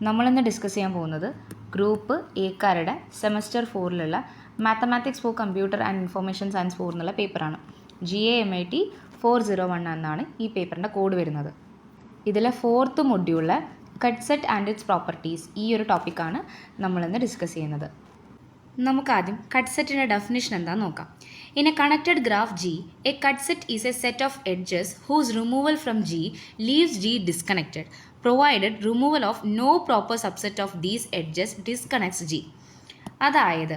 നമ്മളിന്ന് ഡിസ്കസ് ചെയ്യാൻ പോകുന്നത് ഗ്രൂപ്പ് എക്കാരുടെ semester 4 mathematics for computer and information science 4 എന്നുള്ള പേപ്പറാണ്. GAMIT 401 എന്നാണ് ഈ പേപ്പറിൻ്റെ കോഡ് വരുന്നത്. ഇതിലെ 4th മൊഡ്യൂളിലെ cut set and its properties ഈ ഒരു ടോപ്പിക്കാണ് നമ്മളിന്ന് ഡിസ്കസ് ചെയ്യുന്നത്. നമുക്കാദ്യം കട്ട് സെറ്റിൻ്റെ ഡെഫിനിഷൻ എന്താണെന്ന് നോക്കാം. In a connected graph G, a cut set is a set of edges whose removal from G leaves G disconnected, provided removal of no proper subset of these edges disconnects G. അതായത്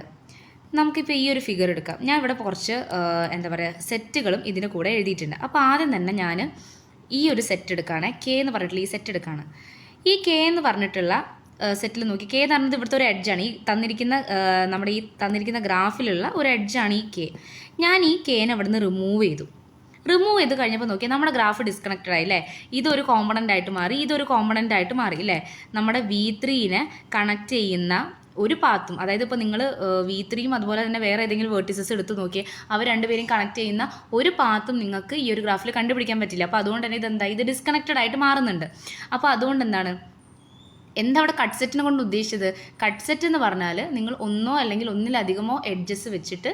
നമുക്കിപ്പോൾ ഈ ഒരു figure എടുക്കാം. ഞാൻ ഇവിടെ കുറച്ച് സെറ്റുകളും ഇതിൻ്റെ കൂടെ എഴുതിയിട്ടുണ്ട്. അപ്പോൾ ആദ്യം തന്നെ ഞാൻ ഈ ഒരു സെറ്റ് എടുക്കുകയാണ്. കെ എന്ന് പറഞ്ഞിട്ടുള്ള ഈ സെറ്റ് എടുക്കുകയാണ്. ഈ കെ എന്ന് പറഞ്ഞിട്ടുള്ള സെറ്റിൽ നോക്കി, കെ എന്ന് പറഞ്ഞത് ഇവിടുത്തെ ഒരു എഡ്ജാണ്. ഈ തന്നിരിക്കുന്ന ഗ്രാഫിലുള്ള ഒരു എഡ്ജാണ് ഈ കെ. ഞാൻ ഈ കെനെ അവിടെ നിന്ന് റിമൂവ് ചെയ്ത് കഴിഞ്ഞപ്പോൾ നോക്കിയാൽ നമ്മുടെ ഗ്രാഫ് ഡിസ്കണക്റ്റഡ് ആയി അല്ലേ. ഇതൊരു കോമ്പണൻ്റ് ആയിട്ട് മാറി, ഇതൊരു കോമ്പണൻ്റ് ആയിട്ട് മാറി അല്ലേ. നമ്മുടെ V3നെ കണക്ട് ചെയ്യുന്ന ഒരു പാത്തും, അതായത് ഇപ്പോൾ നിങ്ങൾ V3യും അതുപോലെ തന്നെ വേറെ ഏതെങ്കിലും വേർട്ടിസസ് എടുത്ത് നോക്കിയാൽ അവർ രണ്ടുപേരും കണക്ട് ചെയ്യുന്ന ഒരു പാത്തും നിങ്ങൾക്ക് ഈ ഒരു ഗ്രാഫിൽ കണ്ടുപിടിക്കാൻ പറ്റില്ല. അപ്പോൾ അതുകൊണ്ട് തന്നെ ഇത് ഡിസ്കണക്റ്റഡ് ആയിട്ട് മാറുന്നുണ്ട്. അപ്പോൾ അതുകൊണ്ട് എന്താ അവിടെ കട്ട് സെറ്റിനെ കൊണ്ട് ഉദ്ദേശിച്ചത്? കട്ട് സെറ്റ് എന്ന് പറഞ്ഞാൽ നിങ്ങൾ ഒന്നോ അല്ലെങ്കിൽ ഒന്നിലധികമോ എഡ്ജസ് വെച്ചിട്ട്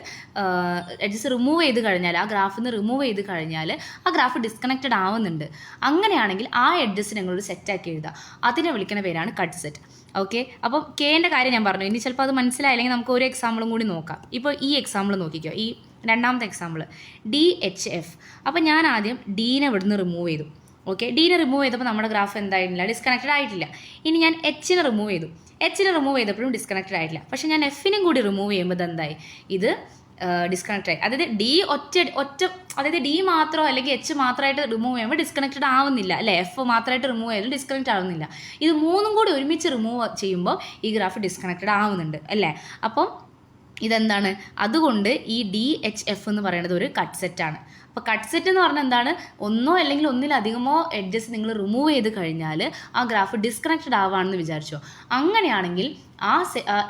എഡ്ജസ് റിമൂവ് ചെയ്ത് കഴിഞ്ഞാൽ, ആ ഗ്രാഫിൽ നിന്ന് റിമൂവ് ചെയ്ത് കഴിഞ്ഞാൽ ആ ഗ്രാഫ് ഡിസ്കണക്റ്റഡ് ആവുന്നുണ്ട്. അങ്ങനെയാണെങ്കിൽ ആ എഡ്ജസ് നിങ്ങളൊരു സെറ്റാക്കി എഴുതുക. അതിനെ വിളിക്കുന്ന പേരാണ് കട്ട് സെറ്റ്. ഓക്കെ, അപ്പോൾ കെൻ്റെ കാര്യം ഞാൻ പറഞ്ഞു. ഇനി ചിലപ്പോൾ അത് മനസ്സിലായില്ലെങ്കിൽ നമുക്ക് ഒരു എക്സാമ്പിളും കൂടി നോക്കാം. ഇപ്പോൾ ഈ എക്സാമ്പിൾ നോക്കിക്കോ, ഈ രണ്ടാമത്തെ എക്സാമ്പിൾ DHF. അപ്പോൾ ഞാൻ ആദ്യം ഡീനെ ഇവിടുന്ന് റിമൂവ് ചെയ്തു. ഓക്കെ, ഡീനെ റിമൂവ് ചെയ്തപ്പോൾ നമ്മുടെ ഗ്രാഫ് എന്തായിട്ടില്ല, ഡിസ്കണക്റ്റഡ് ആയിട്ടില്ല. ഇനി ഞാൻ എച്ചിനെ റിമൂവ് ചെയ്തപ്പോഴും ഡിസ്കണക്റ്റഡ് ആയിട്ടില്ല. പക്ഷേ ഞാൻ എഫിനും കൂടി റിമൂവ് ചെയ്യുമ്പോൾ ഇതെന്തായി, ഇത് ഡിസ്കണക്റ്റഡ് ആയി. അതായത് അതായത് ഡി മാത്രമോ അല്ലെങ്കിൽ എച്ച് മാത്രമായിട്ട് റിമൂവ് ചെയ്യുമ്പോൾ ഡിസ്കണക്റ്റഡ് ആവുന്നില്ല അല്ലേ. എഫ് മാത്രമായിട്ട് റിമൂവ് ചെയ്താലും ഡിസ്കണക്റ്റ് ആവുന്നില്ല. ഇത് മൂന്നും കൂടി ഒരുമിച്ച് റിമൂവ് ചെയ്യുമ്പോൾ ഈ ഗ്രാഫ് ഡിസ്കണക്റ്റഡ് ആവുന്നുണ്ട് അല്ലേ. അപ്പം ഇതെന്താണ്, അതുകൊണ്ട് ഈ DHF എന്ന് പറയുന്നത് ഒരു കട്ട് സെറ്റാണ്. അപ്പോൾ കട്ട് സെറ്റ് എന്ന് പറഞ്ഞാൽ എന്താണ്, ഒന്നോ അല്ലെങ്കിൽ ഒന്നിലധികമോ എഡ്ജസ് നിങ്ങൾ റിമൂവ് ചെയ്ത് കഴിഞ്ഞാൽ ആ ഗ്രാഫ് ഡിസ്കണക്റ്റഡ് ആവുകയാണെന്ന് വിചാരിച്ചോ. അങ്ങനെയാണെങ്കിൽ ആ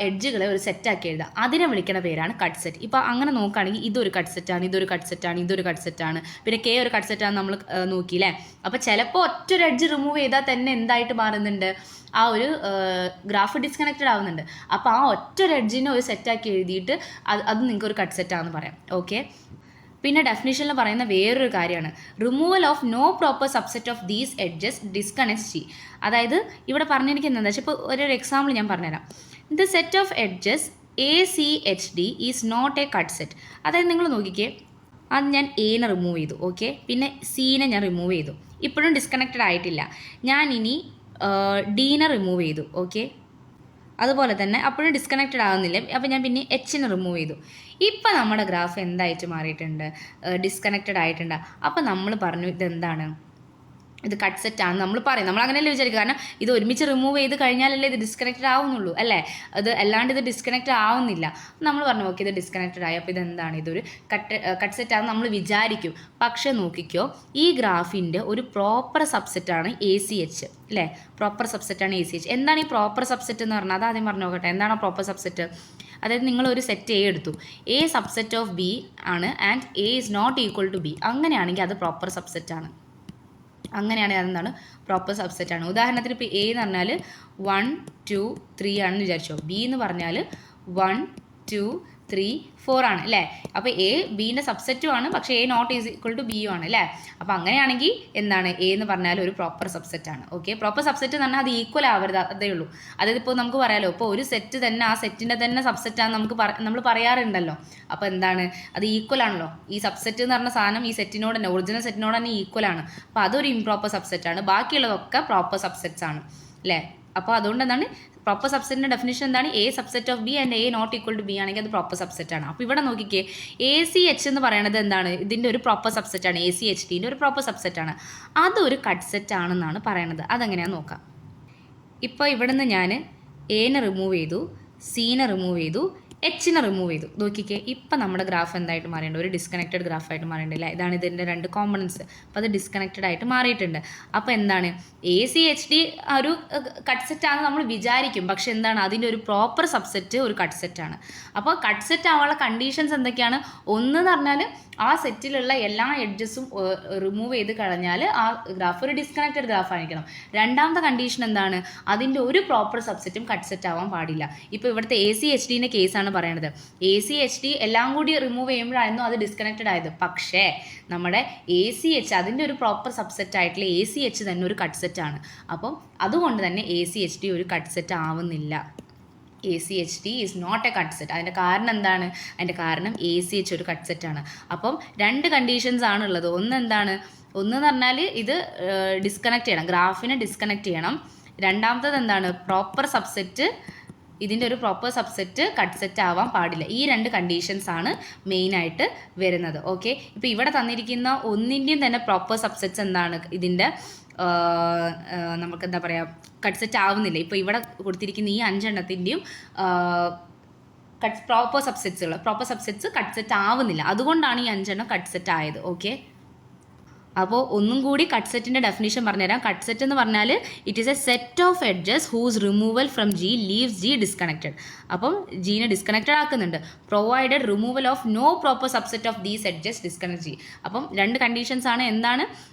എഡ്ജുകളെ ഒരു സെറ്റാക്കി എഴുതാം. അതിനെ വിളിക്കുന്ന പേരാണ് കട്ട് സെറ്റ്. ഇപ്പോൾ അങ്ങനെ നോക്കുകയാണെങ്കിൽ ഇതൊരു കട്ട് സെറ്റാണ്, ഇതൊരു കട്ട് സെറ്റാണ്, ഇതൊരു കട്ട് സെറ്റാണ്, പിന്നെ കെ ഒരു കട്ട് സെറ്റാണ് നമ്മൾ നോക്കിയില്ലേ. അപ്പോൾ ചിലപ്പോൾ ഒറ്റൊരു എഡ്ജ് റിമൂവ് ചെയ്താൽ തന്നെ എന്തായിട്ട് മാറുന്നുണ്ട്, ആ ഒരു ഗ്രാഫ് ഡിസ്കണക്റ്റഡ് ആവുന്നുണ്ട്. അപ്പോൾ ആ ഒറ്റൊരു എഡ്ജിനെ ഒരു സെറ്റാക്കി എഴുതിയിട്ട് അത് നിങ്ങൾക്ക് ഒരു കട്ട് സെറ്റാണെന്ന് പറയാം. ഓക്കെ, പിന്നെ ഡെഫിനിഷനിൽ പറയുന്ന വേറൊരു കാര്യമാണ് removal of no proper subset of these edges disconnects G. അതായത് ഇവിടെ പറഞ്ഞിരിക്കുന്നത് എന്താ വെച്ചാൽ, ഇപ്പോൾ ഒരു എക്സാമ്പിൾ ഞാൻ പറഞ്ഞുതരാം. The set of edges ACHD is not a cut set. അതായത് നിങ്ങൾ നോക്കിക്കേ, അത് ഞാൻ എനെ റിമൂവ് ചെയ്തു. ഓക്കെ, പിന്നെ സീനെ ഞാൻ റിമൂവ് ചെയ്തു, ഇപ്പോഴും ഡിസ്കണക്റ്റഡ് ആയിട്ടില്ല. ഞാൻ ഇനി ഡീനെ റിമൂവ് ചെയ്തു. ഓക്കെ, അതുപോലെ തന്നെ അപ്പോഴും ഡിസ്കണക്റ്റഡ് ആകുന്നില്ല. അപ്പോൾ ഞാൻ പിന്നെ എച്ചിനെ റിമൂവ് ചെയ്തു. ഇപ്പം നമ്മുടെ ഗ്രാഫ് എന്തായിട്ട് മാറിയിട്ടുണ്ട്, ഡിസ്കണക്റ്റഡ് ആയിട്ടുണ്ട്. അപ്പം നമ്മൾ പറഞ്ഞു ഇതെന്താണ്, ഇത് കട്ട് സെറ്റാണ് നമ്മൾ പറയും. നമ്മൾ അങ്ങനെയല്ലേ വിചാരിക്കുക, കാരണം ഇത് ഒരുമിച്ച് റിമൂവ് ചെയ്ത് കഴിഞ്ഞാലല്ലേ ഇത് ഡിസ്കണക്റ്റഡ് ആവുന്നുള്ളൂ അല്ലേ. അല്ലാണ്ട് ഇത് ഡിസ്കണക്റ്റഡ് ആവുന്നില്ല. നമ്മൾ പറഞ്ഞു ഓക്കെ, ഇത് ഡിസ്കണക്റ്റഡ് ആയി, അപ്പോൾ ഇതെന്താണ്, ഇതൊരു കട്ട് സെറ്റാണെന്ന് നമ്മൾ വിചാരിക്കും. പക്ഷേ നോക്കിക്കോ, ഈ ഗ്രാഫിൻ്റെ ഒരു പ്രോപ്പർ സബ്സെറ്റാണ് ACH അല്ലേ. പ്രോപ്പർ സബ്സെറ്റാണ് ACH. എന്താണ് ഈ പ്രോപ്പർ സബ്സെറ്റ് എന്ന് പറഞ്ഞാൽ, അത് ആദ്യം പറഞ്ഞു നോക്കട്ടെ. എന്താണ് പ്രോപ്പർ സബ്സെറ്റ്? അതായത് നിങ്ങളൊരു സെറ്റ് A എടുത്തു, A സബ്സെറ്റ് ഓഫ് B ആണ് and A is not equal to B. അങ്ങനെയാണെങ്കിൽ അത് പ്രോപ്പർ സബ്സെറ്റാണ്. അങ്ങനെയാണെങ്കിൽ അതെന്താണ്, പ്രോപ്പർ സബ്സെറ്റാണ്. ഉദാഹരണത്തിന് ഇപ്പോൾ A എന്ന് പറഞ്ഞാൽ 1 2 3 ആണെന്ന് വിചാരിച്ചോ. B എന്ന് പറഞ്ഞാൽ 1 2 3 4 ആണ് അല്ലേ. അപ്പോൾ A ബീൻ്റെ സബ്സെറ്റും ആണ്, പക്ഷേ A not is equal to ബിയും ആണ് അല്ലേ. അപ്പോൾ അങ്ങനെയാണെങ്കിൽ എന്താണ്, A എന്ന് പറഞ്ഞാൽ ഒരു പ്രോപ്പർ സബ്സെറ്റാണ്. ഓക്കെ, പ്രോപ്പർ സബ്സെറ്റ് എന്ന് പറഞ്ഞാൽ അത് ഈക്വൽ ആവരുത്, അതേ ഉള്ളൂ. അതായത് ഇപ്പോൾ നമുക്ക് പറയാമല്ലോ, ഇപ്പോൾ ഒരു സെറ്റ് തന്നെ ആ സെറ്റിൻ്റെ തന്നെ സബ്സെറ്റാണ് നമ്മൾ പറയാറുണ്ടല്ലോ. അപ്പോൾ എന്താണ്, അത് ഈക്വൽ ആണല്ലോ. ഈ സബ്സെറ്റ് എന്ന് പറഞ്ഞ സാധനം ഈ സെറ്റിനോട് തന്നെ, ഒറിജിനൽ സെറ്റിനോട് തന്നെ ഈക്വൽ ആണ്. അപ്പോൾ അതൊരു ഇംപ്രോപ്പർ സബ്സെറ്റാണ്. ബാക്കിയുള്ളതൊക്കെ പ്രോപ്പർ സബ്സെറ്റ്സ് ആണ് അല്ലേ. അപ്പോൾ അതുകൊണ്ട് എന്താണ്, പ്രോപ്പർ സബ്സെറ്റിൻ്റെ ഡെഫിനിഷൻ എന്താണ്, A subset of B and A not equal to B ആണെങ്കിൽ അത് പ്രോപ്പർ സബ്സെറ്റാണ്. അപ്പോൾ ഇവിടെ നോക്കിക്കേ, ACH എന്ന് പറയുന്നത് എന്താണ്, ഇതിൻ്റെ ഒരു പ്രോപ്പർ സബ്സെറ്റാണ്. ACHDൻ്റെ ഒരു പ്രോപ്പർ സബ്സെറ്റാണ്. അതൊരു കട്ട് സെറ്റ് ആണെന്നാണ് പറയണത്. അതെങ്ങനെയാണെന്ന് നോക്കാം. ഇപ്പോൾ ഇവിടെ നിന്ന് ഞാൻ എനെ റിമൂവ് ചെയ്തു, സീനെ റിമൂവ് ചെയ്തു, എച്ചിനെ റിമൂവ് ചെയ്തു. നോക്കിക്കേ, ഇപ്പം നമ്മുടെ ഗ്രാഫ് എന്തായിട്ട് മാറിയിട്ടുണ്ട്? ഒരു ഡിസ്കണക്റ്റഡ് ഗ്രാഫായിട്ട് മാറിയിട്ടില്ല. ഇതാണ് ഇതിൻ്റെ 2 കോമ്പണൻസ്. അപ്പോൾ അത് ഡിസ്കണക്റ്റഡ് ആയിട്ട് മാറിയിട്ടുണ്ട്. അപ്പോൾ എന്താണ്, ACHD ഒരു കട്ട് സെറ്റാണെന്ന് നമ്മൾ വിചാരിക്കും. പക്ഷെ എന്താണ്, അതിൻ്റെ ഒരു പ്രോപ്പർ സബ്സെറ്റ് ഒരു കട്ട് സെറ്റാണ്. അപ്പോൾ കട്ട് സെറ്റ് ആവാനുള്ള കണ്ടീഷൻസ് എന്തൊക്കെയാണ്? ഒന്ന് എന്ന് പറഞ്ഞാൽ ആ സെറ്റിലുള്ള എല്ലാ എഡ്ജസും റിമൂവ് ചെയ്ത് കളഞ്ഞാൽ ആ ഗ്രാഫ് ഒരു ഡിസ്കണക്റ്റഡ് ഗ്രാഫ് ആയിരിക്കണം. രണ്ടാമത്തെ കണ്ടീഷൻ എന്താണ്? അതിൻ്റെ ഒരു പ്രോപ്പർ സബ്സെറ്റും കട്ട് സെറ്റ് ആവാൻ പാടില്ല. ഇപ്പോൾ ഇവിടുത്തെ ACHDൻ്റെ കേസാണ് പറയണത്. ACHD എല്ലാം കൂടി റിമൂവ് ചെയ്യുമ്പോഴായിരുന്നു അത് ഡിസ്കണക്റ്റഡ് ആയത്. പക്ഷേ നമ്മുടെ ACH അതിൻ്റെ ഒരു പ്രോപ്പർ സബ്സെറ്റ് ആയിട്ടുള്ള ACH തന്നെ ഒരു കട്ട് സെറ്റാണ്. അപ്പം അതുകൊണ്ട് തന്നെ ACHD ഒരു കട്ട് സെറ്റ് ആവുന്നില്ല. ACHD is not a cut set. അതിൻ്റെ കാരണം എന്താണ്? അതിൻ്റെ കാരണം ACH ഒരു കട്ട് സെറ്റാണ്. അപ്പം 2 കണ്ടീഷൻസ് ആണുള്ളത്. ഒന്ന് എന്താണ്? ഒന്ന് എന്ന് പറഞ്ഞാൽ ഇത് ഡിസ്കണക്ട് ചെയ്യണം, ഗ്രാഫിനെ ഡിസ്കണക്ട് ചെയ്യണം. രണ്ടാമത്തത് എന്താണ്? പ്രോപ്പർ സബ്സെറ്റ്, ഇതിൻ്റെ ഒരു പ്രോപ്പർ സബ്സെറ്റ് കട്ട് സെറ്റ് ആവാൻ പാടില്ല. ഈ 2 കണ്ടീഷൻസ് ആണ് മെയിനായിട്ട് വരുന്നത്. ഓക്കെ, ഇപ്പോൾ ഇവിടെ തന്നിരിക്കുന്ന ഒന്നിൻ്റെയും തന്നെ പ്രോപ്പർ സബ്സെറ്റ്സ് എന്താണ്? ഇതിൻ്റെ നമുക്ക് എന്താ പറയുക, കട്ട് സെറ്റ് ആവുന്നില്ല. ഇപ്പോൾ ഇവിടെ കൊടുത്തിരിക്കുന്ന ഈ 5 എണ്ണത്തിൻ്റെയും പ്രോപ്പർ സബ്സെറ്റ്സ് കട്ട് സെറ്റ് ആവുന്നില്ല. അതുകൊണ്ടാണ് ഈ 5 എണ്ണം കട്ട് സെറ്റ് ആയത്. ഓക്കെ, അപ്പോൾ ഒന്നും കൂടി കട്ട് സെറ്റിൻ്റെ ഡെഫിനേഷൻ പറഞ്ഞുതരാം. കട്ട് സെറ്റ് എന്ന് പറഞ്ഞാൽ it is a set of edges whose removal from G leaves G disconnected. അപ്പം ജീനെ ഡിസ്കണക്റ്റഡ് ആക്കുന്നുണ്ട്. Provided removal of no proper subset of these edges disconnect G. അപ്പം 2 കണ്ടീഷൻസ് ആണ്. എന്താണ്?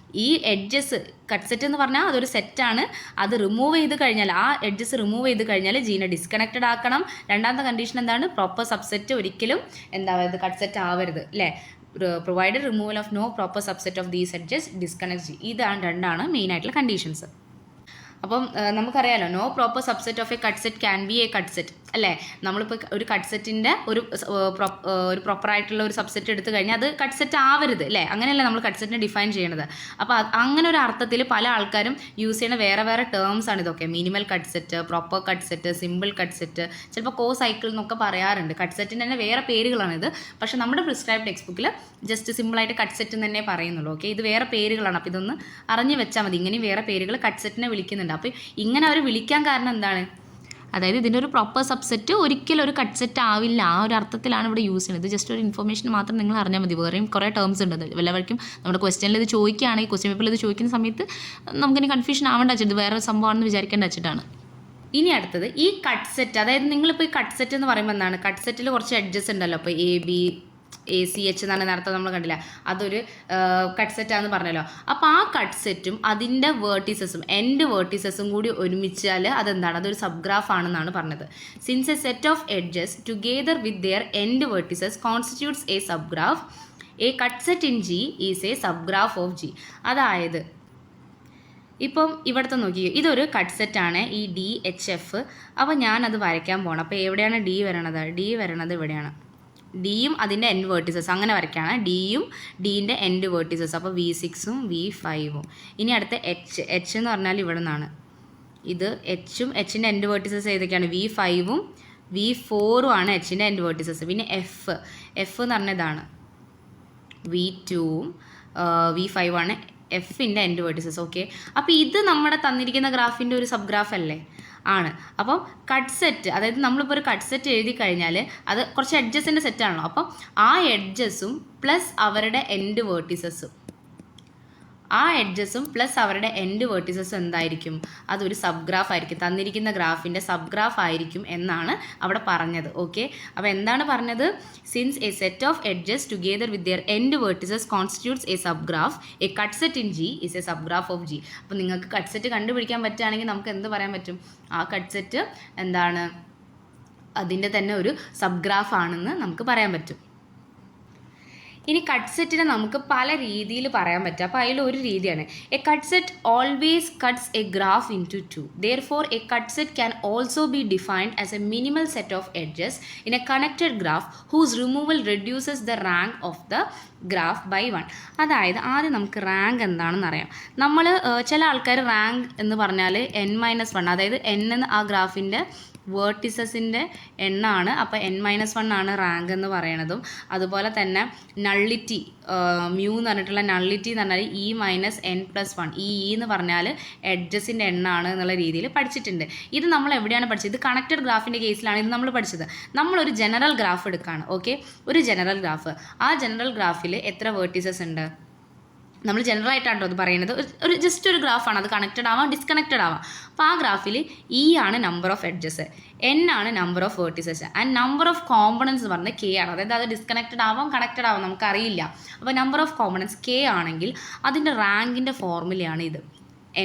ഈ എഡ്ജസ് കട്ട് സെറ്റ് എന്ന് പറഞ്ഞാൽ അതൊരു സെറ്റാണ്. അത് റിമൂവ് ചെയ്ത് കഴിഞ്ഞാൽ, ആ എഡ്ജസ് റിമൂവ് ചെയ്ത് കഴിഞ്ഞാൽ ജീനെ ഡിസ്കണക്റ്റഡ് ആക്കണം. രണ്ടാമത്തെ കണ്ടീഷൻ എന്താണ്? പ്രോപ്പർ സബ്സെറ്റ് ഒരിക്കലും എന്താവരുത്, കട്ട് സെറ്റ് ആവരുത് അല്ലേ. Provided removal of no proper subset of these edges disconnect G. ഇതാണ് 2 മെയിനായിട്ടുള്ള കണ്ടീഷൻസ്. അപ്പം നമുക്കറിയാലോ, no proper subset of a cut set can be a cut set അല്ലേ. നമ്മളിപ്പോൾ ഒരു കട്ട് സെറ്റിൻ്റെ ഒരു പ്രോപ്പറായിട്ടുള്ള ഒരു സബ്സെറ്റ് എടുത്തു കഴിഞ്ഞാൽ അത് കട്ട് സെറ്റ് ആവരുത് അല്ലേ. അങ്ങനെയല്ല നമ്മൾ കട്ട് സെറ്റിനെ ഡിഫൈൻ ചെയ്യണത്. അപ്പോൾ അങ്ങനെ ഒരു അർത്ഥത്തിൽ പല ആൾക്കാരും യൂസ് ചെയ്യുന്ന വേറെ ടേംസ് ആണ് ഇതൊക്കെ. Minimal cut set, proper cut set, simple cut set, ചിലപ്പോൾ കോ സൈക്കിൾ എന്നൊക്കെ പറയാറുണ്ട്. കട്ട് സെറ്റിന് തന്നെ വേറെ പേരുകളാണിത്. പക്ഷേ നമ്മുടെ പ്രിസ്ക്രൈബ് ടെക്സ്റ്റ് ബുക്കിൽ ജസ്റ്റ് സിമ്പിളായിട്ട് കട്ട് സെറ്റ് എന്ന് തന്നെ പറയുന്നുള്ളൂ. ഓക്കെ, ഇത് വേറെ പേരുകളാണ്. അപ്പോൾ ഇതൊന്ന് അറിഞ്ഞ് വെച്ചാൽ മതി. ഇങ്ങനെയും വേറെ പേരുകൾ കട്ട് സെറ്റിനെ വിളിക്കുന്നുണ്ട്. അപ്പോൾ ഇങ്ങനെ അവർ വിളിക്കാൻ കാരണം എന്താണ്? അതായത് ഇതിൻ്റെ ഒരു പ്രോപ്പർ സബ്സെറ്റ് ഒരിക്കലും ഒരു കട്ട് സെറ്റ് ആവില്ല. ആ ഒരു അർത്ഥത്തിലാണ് ഇവിടെ യൂസ് ചെയ്യുന്നത്. ഇത് ജസ്റ്റ് ഒരു ഇൻഫർമേഷൻ മാത്രം നിങ്ങൾ അറിഞ്ഞാൽ മതി. വേറെയും കുറേ ടേംസ് ഉണ്ട്. വല്ലവർക്കും നമ്മുടെ ക്വസ്റ്റ്യനിൽ ഇത് ചോദിക്കുകയാണെങ്കിൽ, ക്വസ്റ്റ്യൻ പേപ്പറിൽ ഇത് ചോദിക്കുന്ന സമയത്ത് നമുക്കിനി കൺഫ്യൂഷൻ ആവേണ്ട വെച്ചിട്ട്, വേറെ സംഭവമാണെന്ന് വിചാരിക്കേണ്ട വെച്ചിട്ടാണ്. ഇനി അടുത്തത് ഈ കട്ട് സെറ്റ്. അതായത് നിങ്ങളിപ്പോൾ ഈ കട്ട് സെറ്റ് എന്ന് പറയുമ്പോൾ എന്താണ്? കട്ട് സെറ്റിൽ കുറച്ച് എഡ്ജസ് ഉണ്ടല്ലോ. ഇപ്പോൾ ACH എന്നാണ് നേരത്തെ നമ്മൾ കണ്ടില്ല, അതൊരു കട്ട് സെറ്റാന്ന് പറഞ്ഞല്ലോ. അപ്പോൾ ആ കട്ട് സെറ്റും അതിൻ്റെ വേർട്ടീസസും എൻഡ് വേർട്ടീസസും കൂടി ഒരുമിച്ചാൽ അതെന്താണ്? അതൊരു സബ്ഗ്രാഫ് ആണെന്നാണ് പറഞ്ഞത്. Since a set of edges together with their end vertices constitutes a subgraph, a cut set in G is a subgraph of G. അതായത് ഇപ്പം ഇവിടുത്തെ നോക്കിയോ, ഇതൊരു കട്ട് സെറ്റാണ് ഈ DHF. അപ്പോൾ ഞാനത് വരയ്ക്കാൻ പോകണം. അപ്പോൾ എവിടെയാണ് D വരണത്? D വരണത് ഇവിടെയാണ്. ഡിയും അതിൻ്റെ എൻഡ് വേർട്ടീസസ് അങ്ങനെ വരയ്ക്കുകയാണ്. ഡിയും ഡീൻ്റെ എൻഡ് വേർട്ടീസസ്. അപ്പോൾ V6ഉം V5ഉം. ഇനി അടുത്ത H എന്ന് പറഞ്ഞാൽ ഇവിടെ നിന്നാണ്. ഇത് Hഉം Hൻ്റെ എൻഡ് വേർട്ടീസസ് ഏതൊക്കെയാണ്? V5ഉം V4ഉം ആണ് Hൻ്റെ എൻഡ് വേർട്ടീസസ്. പിന്നെ F എന്ന് പറഞ്ഞ ഇതാണ്. V2ഉം V5 ആണ് Fൻ്റെ എൻഡ് വേർട്ടീസസ്. ഓക്കെ, അപ്പോൾ ഇത് നമ്മുടെ തന്നിരിക്കുന്ന ഗ്രാഫിൻ്റെ ഒരു സബ് ഗ്രാഫ് അല്ലേ? ആണ്. അപ്പം കട്ട് സെറ്റ്, അതായത് നമ്മളിപ്പോൾ ഒരു കട്ട് സെറ്റ് എഴുതി കഴിഞ്ഞാൽ അത് കുറച്ച് എഡ്ജസിൻ്റെ സെറ്റാണല്ലോ. അപ്പം ആ എഡ്ജസും പ്ലസ് അവരുടെ എൻഡ് വേർട്ടീസസും, ആ എഡ്ജസും പ്ലസ് അവരുടെ എൻഡ് വേർട്ടീസസും എന്തായിരിക്കും? അതൊരു സബ് ഗ്രാഫ് ആയിരിക്കും. തന്നിരിക്കുന്ന ഗ്രാഫിൻ്റെ സബ് ഗ്രാഫ് ആയിരിക്കും എന്നാണ് അവിടെ പറഞ്ഞത്. ഓക്കെ, അപ്പോൾ എന്താണ് പറഞ്ഞത്? Since a set of edges together with their end vertices constitutes a subgraph, a cut set in G is a subgraph of G. അപ്പോൾ നിങ്ങൾക്ക് കട്ട് സെറ്റ് കണ്ടുപിടിക്കാൻ പറ്റുകയാണെങ്കിൽ നമുക്ക് എന്ത് പറയാൻ പറ്റും? ആ കട്ട് സെറ്റ് എന്താണ്? അതിൻ്റെ തന്നെ ഒരു സബ് ഗ്രാഫ് ആണെന്ന് നമുക്ക് പറയാൻ പറ്റും. ഇനി കട്ട് സെറ്റിനെ നമുക്ക് പല രീതിയിൽ പറയാൻ പറ്റും. അപ്പോൾ അതിലൊരു രീതിയാണ് a cut set always cuts a graph in two 2. Therefore, a cut set can also be defined as a minimal set of edges in a connected graph whose removal reduces the rank of the graph by 1. അതായത് ആദ്യം നമുക്ക് rank എന്താണെന്ന് അറിയാം. നമ്മൾ ചില ആൾക്കാർ rank എന്ന് പറഞ്ഞാൽ N-1, അതായത് N എന്ന് ആ ഗ്രാഫിൻ്റെ വേർട്ടിസസിൻ്റെ എണ്ണമാണ്. അപ്പോൾ n-1 ആണ് റാങ്ക് എന്ന് പറയണതും. അതുപോലെ തന്നെ നള്ളിറ്റി മ്യൂ എന്ന് പറഞ്ഞിട്ടുള്ള നള്ളിറ്റി എന്ന് പറഞ്ഞാൽ E-n+1. ഈ എന്ന് പറഞ്ഞാൽ എഡ്ജസിൻ്റെ എണ്ണമാണ് എന്നുള്ള രീതിയിൽ പഠിച്ചിട്ടുണ്ട്. ഇത് നമ്മൾ എവിടെയാണ് പഠിച്ചത്? ഇത് കണക്റ്റഡ് ഗ്രാഫിൻ്റെ കേസിലാണ് ഇത് നമ്മൾ പഠിച്ചത്. നമ്മളൊരു ജനറൽ ഗ്രാഫ് എടുക്കുകയാണ്. ഓക്കെ, ഒരു ജനറൽ ഗ്രാഫ്. ആ ജനറൽ ഗ്രാഫിൽ എത്ര വേർട്ടിസസ് ഉണ്ട്? നമ്മൾ ജനറൽ ആയിട്ടാണോ അത് പറയുന്നത്? ഒരു ജസ്റ്റ് ഒരു ഗ്രാഫാണ്. അത് കണക്റ്റഡ് ആവാം, ഡിസ്കണക്റ്റഡ് ആവാം. അപ്പോൾ ആ ഗ്രാഫിൽ E ആണ് നമ്പർ ഓഫ് എഡ്ജസ്, N ആണ് number of vertices, and number of components പറഞ്ഞാൽ K ആണ്. അതായത് അത് ഡിസ്കണക്റ്റഡ് ആവാം, കണക്റ്റഡ് ആവാം, നമുക്കറിയില്ല. അപ്പോൾ നമ്പർ ഓഫ് കോമ്പണൻസ് K ആണെങ്കിൽ അതിൻ്റെ റാങ്കിൻ്റെ ഫോർമുലയാണ് ഇത്,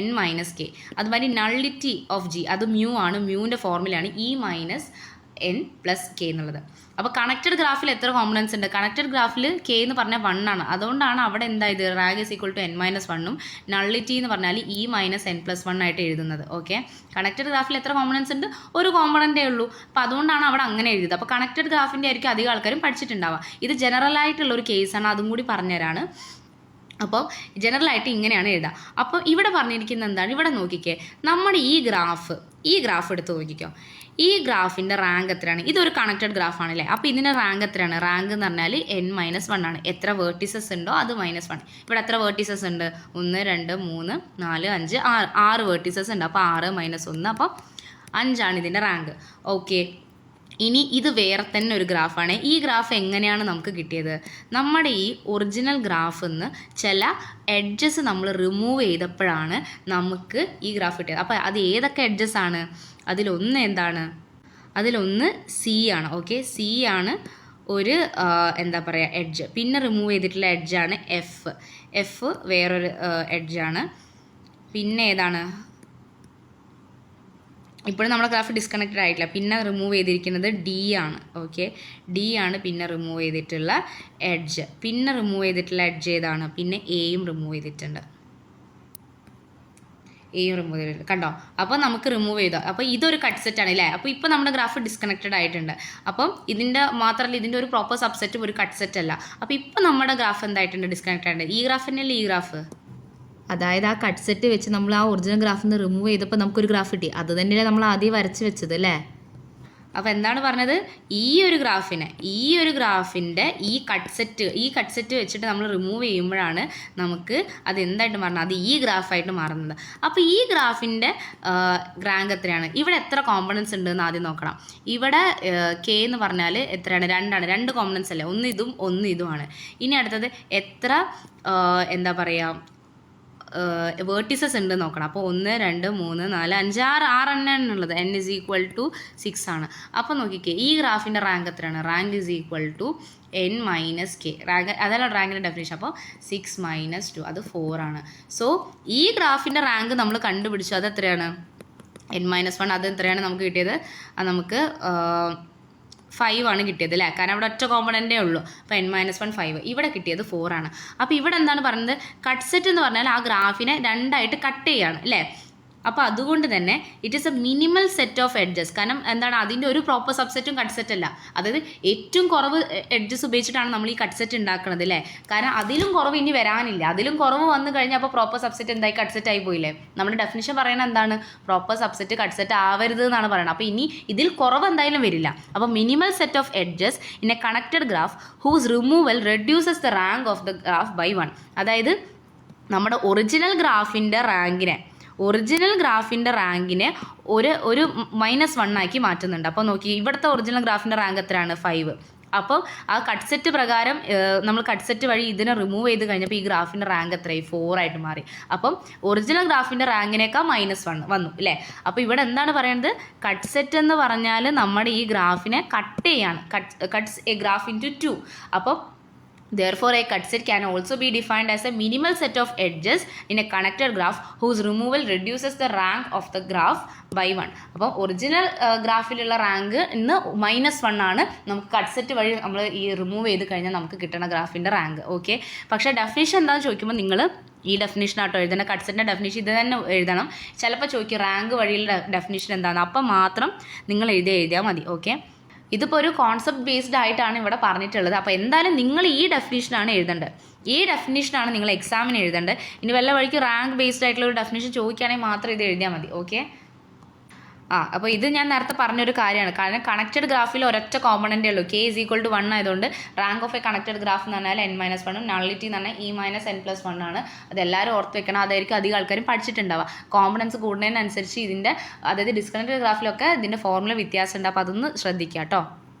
n-k. അതുമാതിരി നള്ളിറ്റി ഓഫ് G, അത് മ്യൂ ആണ്. മ്യൂവിൻ്റെ ഫോർമുലയാണ് E-n+k എന്നുള്ളത്. അപ്പോൾ കണക്റ്റഡ് ഗ്രാഫിൽ എത്ര കോമ്പണൻസ് ഉണ്ട്? കണക്റ്റഡ് ഗ്രാഫിൽ K എന്ന് പറഞ്ഞാൽ 1 ആണ്. അതുകൊണ്ടാണ് അവിടെ എന്തായത് റാങ്ക് = n-1ഉം നള്ളിറ്റി എന്ന് പറഞ്ഞാൽ E-n+1 ആയിട്ട് എഴുതുന്നത്. ഓക്കെ, കണക്റ്റഡ് ഗ്രാഫിൽ എത്ര കോമ്പണൻസ് ഉണ്ട്? ഒരു കോമ്പണൻറ്റേ ഉള്ളൂ. അപ്പോൾ അതുകൊണ്ടാണ് അവിടെ അങ്ങനെ എഴുതിയത്. അപ്പോൾ കണക്റ്റഡ് ഗ്രാഫിൻ്റെ ആയിരിക്കും അധികം ആൾക്കാരും പഠിച്ചിട്ടുണ്ടാവുക. ഇത് ജനറൽ ആയിട്ടുള്ളൊരു കേസാണ്, അതും കൂടി പറഞ്ഞുതരാണ്. അപ്പോൾ ജനറലായിട്ട് ഇങ്ങനെയാണ് എഴുതുക. അപ്പോൾ ഇവിടെ പറഞ്ഞിരിക്കുന്നത് എന്താണ്? ഇവിടെ നോക്കിക്കേ, നമ്മുടെ ഈ ഗ്രാഫ് എടുത്ത് നോക്കിക്കോ. ഈ ഗ്രാഫിൻ്റെ റാങ്ക് എത്രയാണ്? ഇതൊരു കണക്റ്റഡ് ഗ്രാഫാണല്ലേ. അപ്പോൾ ഇതിൻ്റെ റാങ്ക് എത്രയാണ്? റാങ്ക് എന്ന് പറഞ്ഞാൽ n-1 ആണ്. എത്ര വേർട്ടിസസ് ഉണ്ടോ അത് -1. ഇവിടെ എത്ര വേർട്ടിസസ് ഉണ്ട്? 1 2 3 4 5 6 വേർട്ടിസസ് ഉണ്ട്. അപ്പോൾ 6 - 1, അപ്പോൾ 5 ആണ് ഇതിൻ്റെ റാങ്ക്. ഓക്കെ, ഇനി ഇത് വേറെ തന്നെ ഒരു ഗ്രാഫാണ്. ഈ ഗ്രാഫ് എങ്ങനെയാണ് നമുക്ക് കിട്ടിയത്? നമ്മുടെ ഈ ഒറിജിനൽ ഗ്രാഫിൽ നിന്ന് ചില എഡ്ജസ് നമ്മൾ റിമൂവ് ചെയ്തപ്പോഴാണ് നമുക്ക് ഈ ഗ്രാഫ് കിട്ടിയത്. അപ്പോൾ അത് ഏതൊക്കെ എഡ്ജസ് ആണ്? അതിലൊന്ന് എന്താണ്? അതിലൊന്ന് C ആണ്. ഓക്കെ, C ആണ് ഒരു എന്താ പറയുക എഡ്ജ്. പിന്നെ റിമൂവ് ചെയ്തിട്ടുള്ള എഡ്ജാണ് F വേറൊരു എഡ്ജാണ്. പിന്നെ ഏതാണ്? ഇപ്പോഴും നമ്മുടെ ഗ്രാഫ് ഡിസ്കണക്റ്റഡ് ആയിട്ടില്ല. പിന്നെ റിമൂവ് ചെയ്തിരിക്കുന്നത് D ആണ്. ഓക്കെ, D ആണ് പിന്നെ റിമൂവ് ചെയ്തിട്ടുള്ള എഡ്ജ്. പിന്നെ റിമൂവ് ചെയ്തിട്ടുള്ള എഡ്ജ് ഏതാണ്? പിന്നെ Aയും റിമൂവ് ചെയ്തിട്ടുണ്ട്. കണ്ടോ? അപ്പോൾ നമുക്ക് റിമൂവ് ചെയ്തോ. അപ്പോൾ ഇതൊരു കട്ട് സെറ്റ് ആണ് അല്ലേ. അപ്പോൾ ഇപ്പോൾ നമ്മുടെ ഗ്രാഫ് ഡിസ്കണക്റ്റഡ് ആയിട്ടുണ്ട്. അപ്പം ഇതിൻ്റെ മാത്രമല്ല, ഇതിൻ്റെ ഒരു പ്രോപ്പർ സബ്സെറ്റും ഒരു കട്ട് സെറ്റ് അല്ല. അപ്പോൾ ഇപ്പോൾ നമ്മുടെ ഗ്രാഫ് എന്തായിട്ടുണ്ട്? ഡിസ്കണക്റ്റഡ് ആയിട്ടുണ്ട്. ഈ ഗ്രാഫ് തന്നെയല്ലേ ഈ ഗ്രാഫ്? അതായത് ആ കട്ട് സെറ്റ് വെച്ച് നമ്മൾ ആ ഒറിജിനൽ ഗ്രാഫിൽ നിന്ന് റിമൂവ് ചെയ്തപ്പോൾ നമുക്കൊരു ഗ്രാഫ് കിട്ടി. അത് തന്നെയല്ലേ നമ്മൾ ആദ്യം വരച്ച് വെച്ചത് അല്ലേ. അപ്പോൾ എന്താണ് പറഞ്ഞത്? ഈ ഒരു ഗ്രാഫിൻ്റെ ഈ കട്ട് സെറ്റ് വെച്ചിട്ട് നമ്മൾ റിമൂവ് ചെയ്യുമ്പോഴാണ് നമുക്ക് അത് എന്തായിട്ട് മാറുന്നത്? അത് ഈ ഗ്രാഫായിട്ട് മാറുന്നത്. അപ്പോൾ ഈ ഗ്രാഫിൻ്റെ റാങ്ക് എത്രയാണ്? ഇവിടെ എത്ര കോമ്പണൻസ് ഉണ്ടെന്ന് ആദ്യം നോക്കണം. ഇവിടെ K എന്ന് പറഞ്ഞാൽ എത്രയാണ്? 2 ആണ്. 2 കോമ്പണൻസ് അല്ലേ, ഒന്ന് ഇതും ഒന്ന് ഇതുമാണ്. ഇനി അടുത്തത് എത്ര എന്താ പറയുക വേർട്ടിസസ് ഉണ്ട് നോക്കണം. അപ്പോൾ 1 2 3 4 5 6 എണ്ണാണുള്ളത്. n = 6 ആണ്. അപ്പോൾ നോക്കിക്കേ, ഈ ഗ്രാഫിൻ്റെ റാങ്ക് എത്രയാണ്? Rank n-k. റാങ്ക് അതല്ല റാങ്കിൻ്റെ ഡെഫിനേഷൻ. അപ്പോൾ 6 - 2 അത് 4 ആണ്. സോ ഈ ഗ്രാഫിൻ്റെ റാങ്ക് നമ്മൾ കണ്ടുപിടിച്ചു. അത് എത്രയാണ്? n-1. അത് എത്രയാണ് നമുക്ക് കിട്ടിയത്? അത് നമുക്ക് 5 ആണ് കിട്ടിയത് അല്ലേ. കാരണം അവിടെ ഒറ്റ കോമ്പണൻറ്റേ ഉള്ളൂ. അപ്പോൾ n-1 5. ഇവിടെ കിട്ടിയത് 4 ആണ്. അപ്പോൾ ഇവിടെ എന്താണ് പറയുന്നത്? കട്ട് സെറ്റ് എന്ന് പറഞ്ഞാൽ ആ ഗ്രാഫിനെ 2ആയിട്ട് കട്ട് ചെയ്യാണ് അല്ലേ. അപ്പോൾ അതുകൊണ്ട് തന്നെ it is A minimal set of edges. കാരണം എന്താണ്? അതിൻ്റെ ഒരു പ്രോപ്പർ സബ്സെറ്റും കട്ട് സെറ്റ് അല്ല. അതായത് ഏറ്റവും കുറവ് എഡ്ജസ് ഉപയോഗിച്ചിട്ടാണ് നമ്മൾ ഈ കട്ട് സെറ്റ് ഉണ്ടാക്കുന്നത് അല്ലേ. കാരണം അതിലും കുറവ് ഇനി വരാനില്ല. അതിലും കുറവ് വന്നു കഴിഞ്ഞാൽ അപ്പോൾ പ്രോപ്പർ സബ്സെറ്റ് എന്തായി? കട്ട് സെറ്റ് ആയി പോയില്ലേ. നമ്മുടെ ഡെഫിനിഷൻ പറയുന്നത് എന്താണ്? പ്രോപ്പർ സബ്സെറ്റ് കട്ട് സെറ്റ് ആവരുത് എന്നാണ് പറയുന്നത്. അപ്പോൾ ഇനി ഇതിൽ കുറവ് എന്തായാലും വരില്ല. അപ്പോൾ minimal set of edges in a connected graph whose removal reduces the rank of the graph by 1. അതായത് നമ്മുടെ ഒറിജിനൽ ഗ്രാഫിൻ്റെ റാങ്കിനെ ഒരു -1 ആക്കി മാറ്റുന്നുണ്ട്. അപ്പോൾ നോക്കി, ഇവിടുത്തെ ഒറിജിനൽ ഗ്രാഫിൻ്റെ റാങ്ക് എത്രയാണ്? 5. അപ്പോൾ ആ കട്ട് സെറ്റ് പ്രകാരം നമ്മൾ കട്ട് സെറ്റ് വഴി ഇതിനെ റിമൂവ് ചെയ്ത് കഴിഞ്ഞപ്പോൾ ഈ ഗ്രാഫിൻ്റെ റാങ്ക് എത്രയായി? 4 ആയിട്ട് മാറി. അപ്പം ഒറിജിനൽ ഗ്രാഫിൻ്റെ റാങ്കിനേക്കാൾ -1 വന്നു അല്ലേ. അപ്പോൾ ഇവിടെ എന്താണ് പറയുന്നത്? കട്ട് സെറ്റ് എന്ന് പറഞ്ഞാൽ നമ്മുടെ ഈ ഗ്രാഫിനെ കട്ട് ചെയ്യാണ്. Cuts a graph into 2. അപ്പോൾ therefore a cut set can also be defined as a minimal set of edges in a connected graph whose removal reduces the rank of the graph by 1. അപ്പോൾ original ഗ്രാഫിലുള്ള rank ഇന്ന് -1 ആണ്. നമുക്ക് cut set വഴി നമ്മൾ ഈ remove ചെയ്ത് കഴിഞ്ഞാൽ നമുക്ക് കിട്ടുന്ന ഗ്രാഫിൻ്റെ റാങ്ക്. ഓക്കെ, പക്ഷേ ഡെഫിനിഷൻ എന്താണെന്ന് ചോദിക്കുമ്പോൾ നിങ്ങൾ ഈ ഡെഫിനിഷൻ ആട്ടോ എഴുതണം. കട്ട് സെറ്റിൻ്റെ ഡെഫിനിഷൻ ഇത് തന്നെ എഴുതണം. ചിലപ്പോൾ ചോദിക്കും റാങ്ക് വഴിയുള്ള ഡെഫിനിഷൻ എന്താണ്, അപ്പം മാത്രം നിങ്ങൾ എഴുതിയാൽ മതി. ഓക്കെ, ഇതിപ്പോൾ ഒരു കോൺസെപ്റ്റ് ബേസ്ഡ് ആയിട്ടാണ് ഇവിടെ പറഞ്ഞിട്ടുള്ളത്. അപ്പോൾ എന്തായാലും നിങ്ങൾ ഈ ഡെഫിനിഷനാണ് എഴുതേണ്ടത്. ഈ ഡെഫിനിഷനാണ് നിങ്ങൾ എക്സാമിന് എഴുതേണ്ടത്. ഇനി വല്ല വഴിക്ക് റാങ്ക് ബേസ്ഡ് ആയിട്ടുള്ള ഒരു ഡെഫിനിഷൻ ചോദിക്കുകയാണെങ്കിൽ മാത്രം ഇത് എഴുതിയാൽ മതി. ഓക്കെ, അപ്പോൾ ഇത് ഞാൻ നേരത്തെ പറഞ്ഞൊരു കാര്യമാണ്. കാരണം കണക്റ്റഡ് ഗ്രാഫിൽ ഒരൊറ്റ കോമ്പണൻ്റേ ഉള്ളൂ. k = 1 ആയതുകൊണ്ട് rank of A connected graph എന്ന് പറഞ്ഞാൽ n-1, നള്ളിറ്റി എന്ന് പറഞ്ഞാൽ e-n+1 ആണ്. അതെല്ലാവരും ഓർത്ത് വെക്കണം. അതായിരിക്കും അധികം ആൾക്കാരും പഠിച്ചിട്ടുണ്ടാവുക. കോമ്പണൻസ് കൂടുന്നതിനനുസരിച്ച് ഇതിൻ്റെ, അതായത് ഡിസ്കണക്റ്റഡ് ഗ്രാഫിലൊക്കെ ഇതിൻ്റെ ഫോർമുല വ്യത്യാസമുണ്ട്. അപ്പോൾ അതൊന്ന് ശ്രദ്ധിക്കുക കേട്ടോ.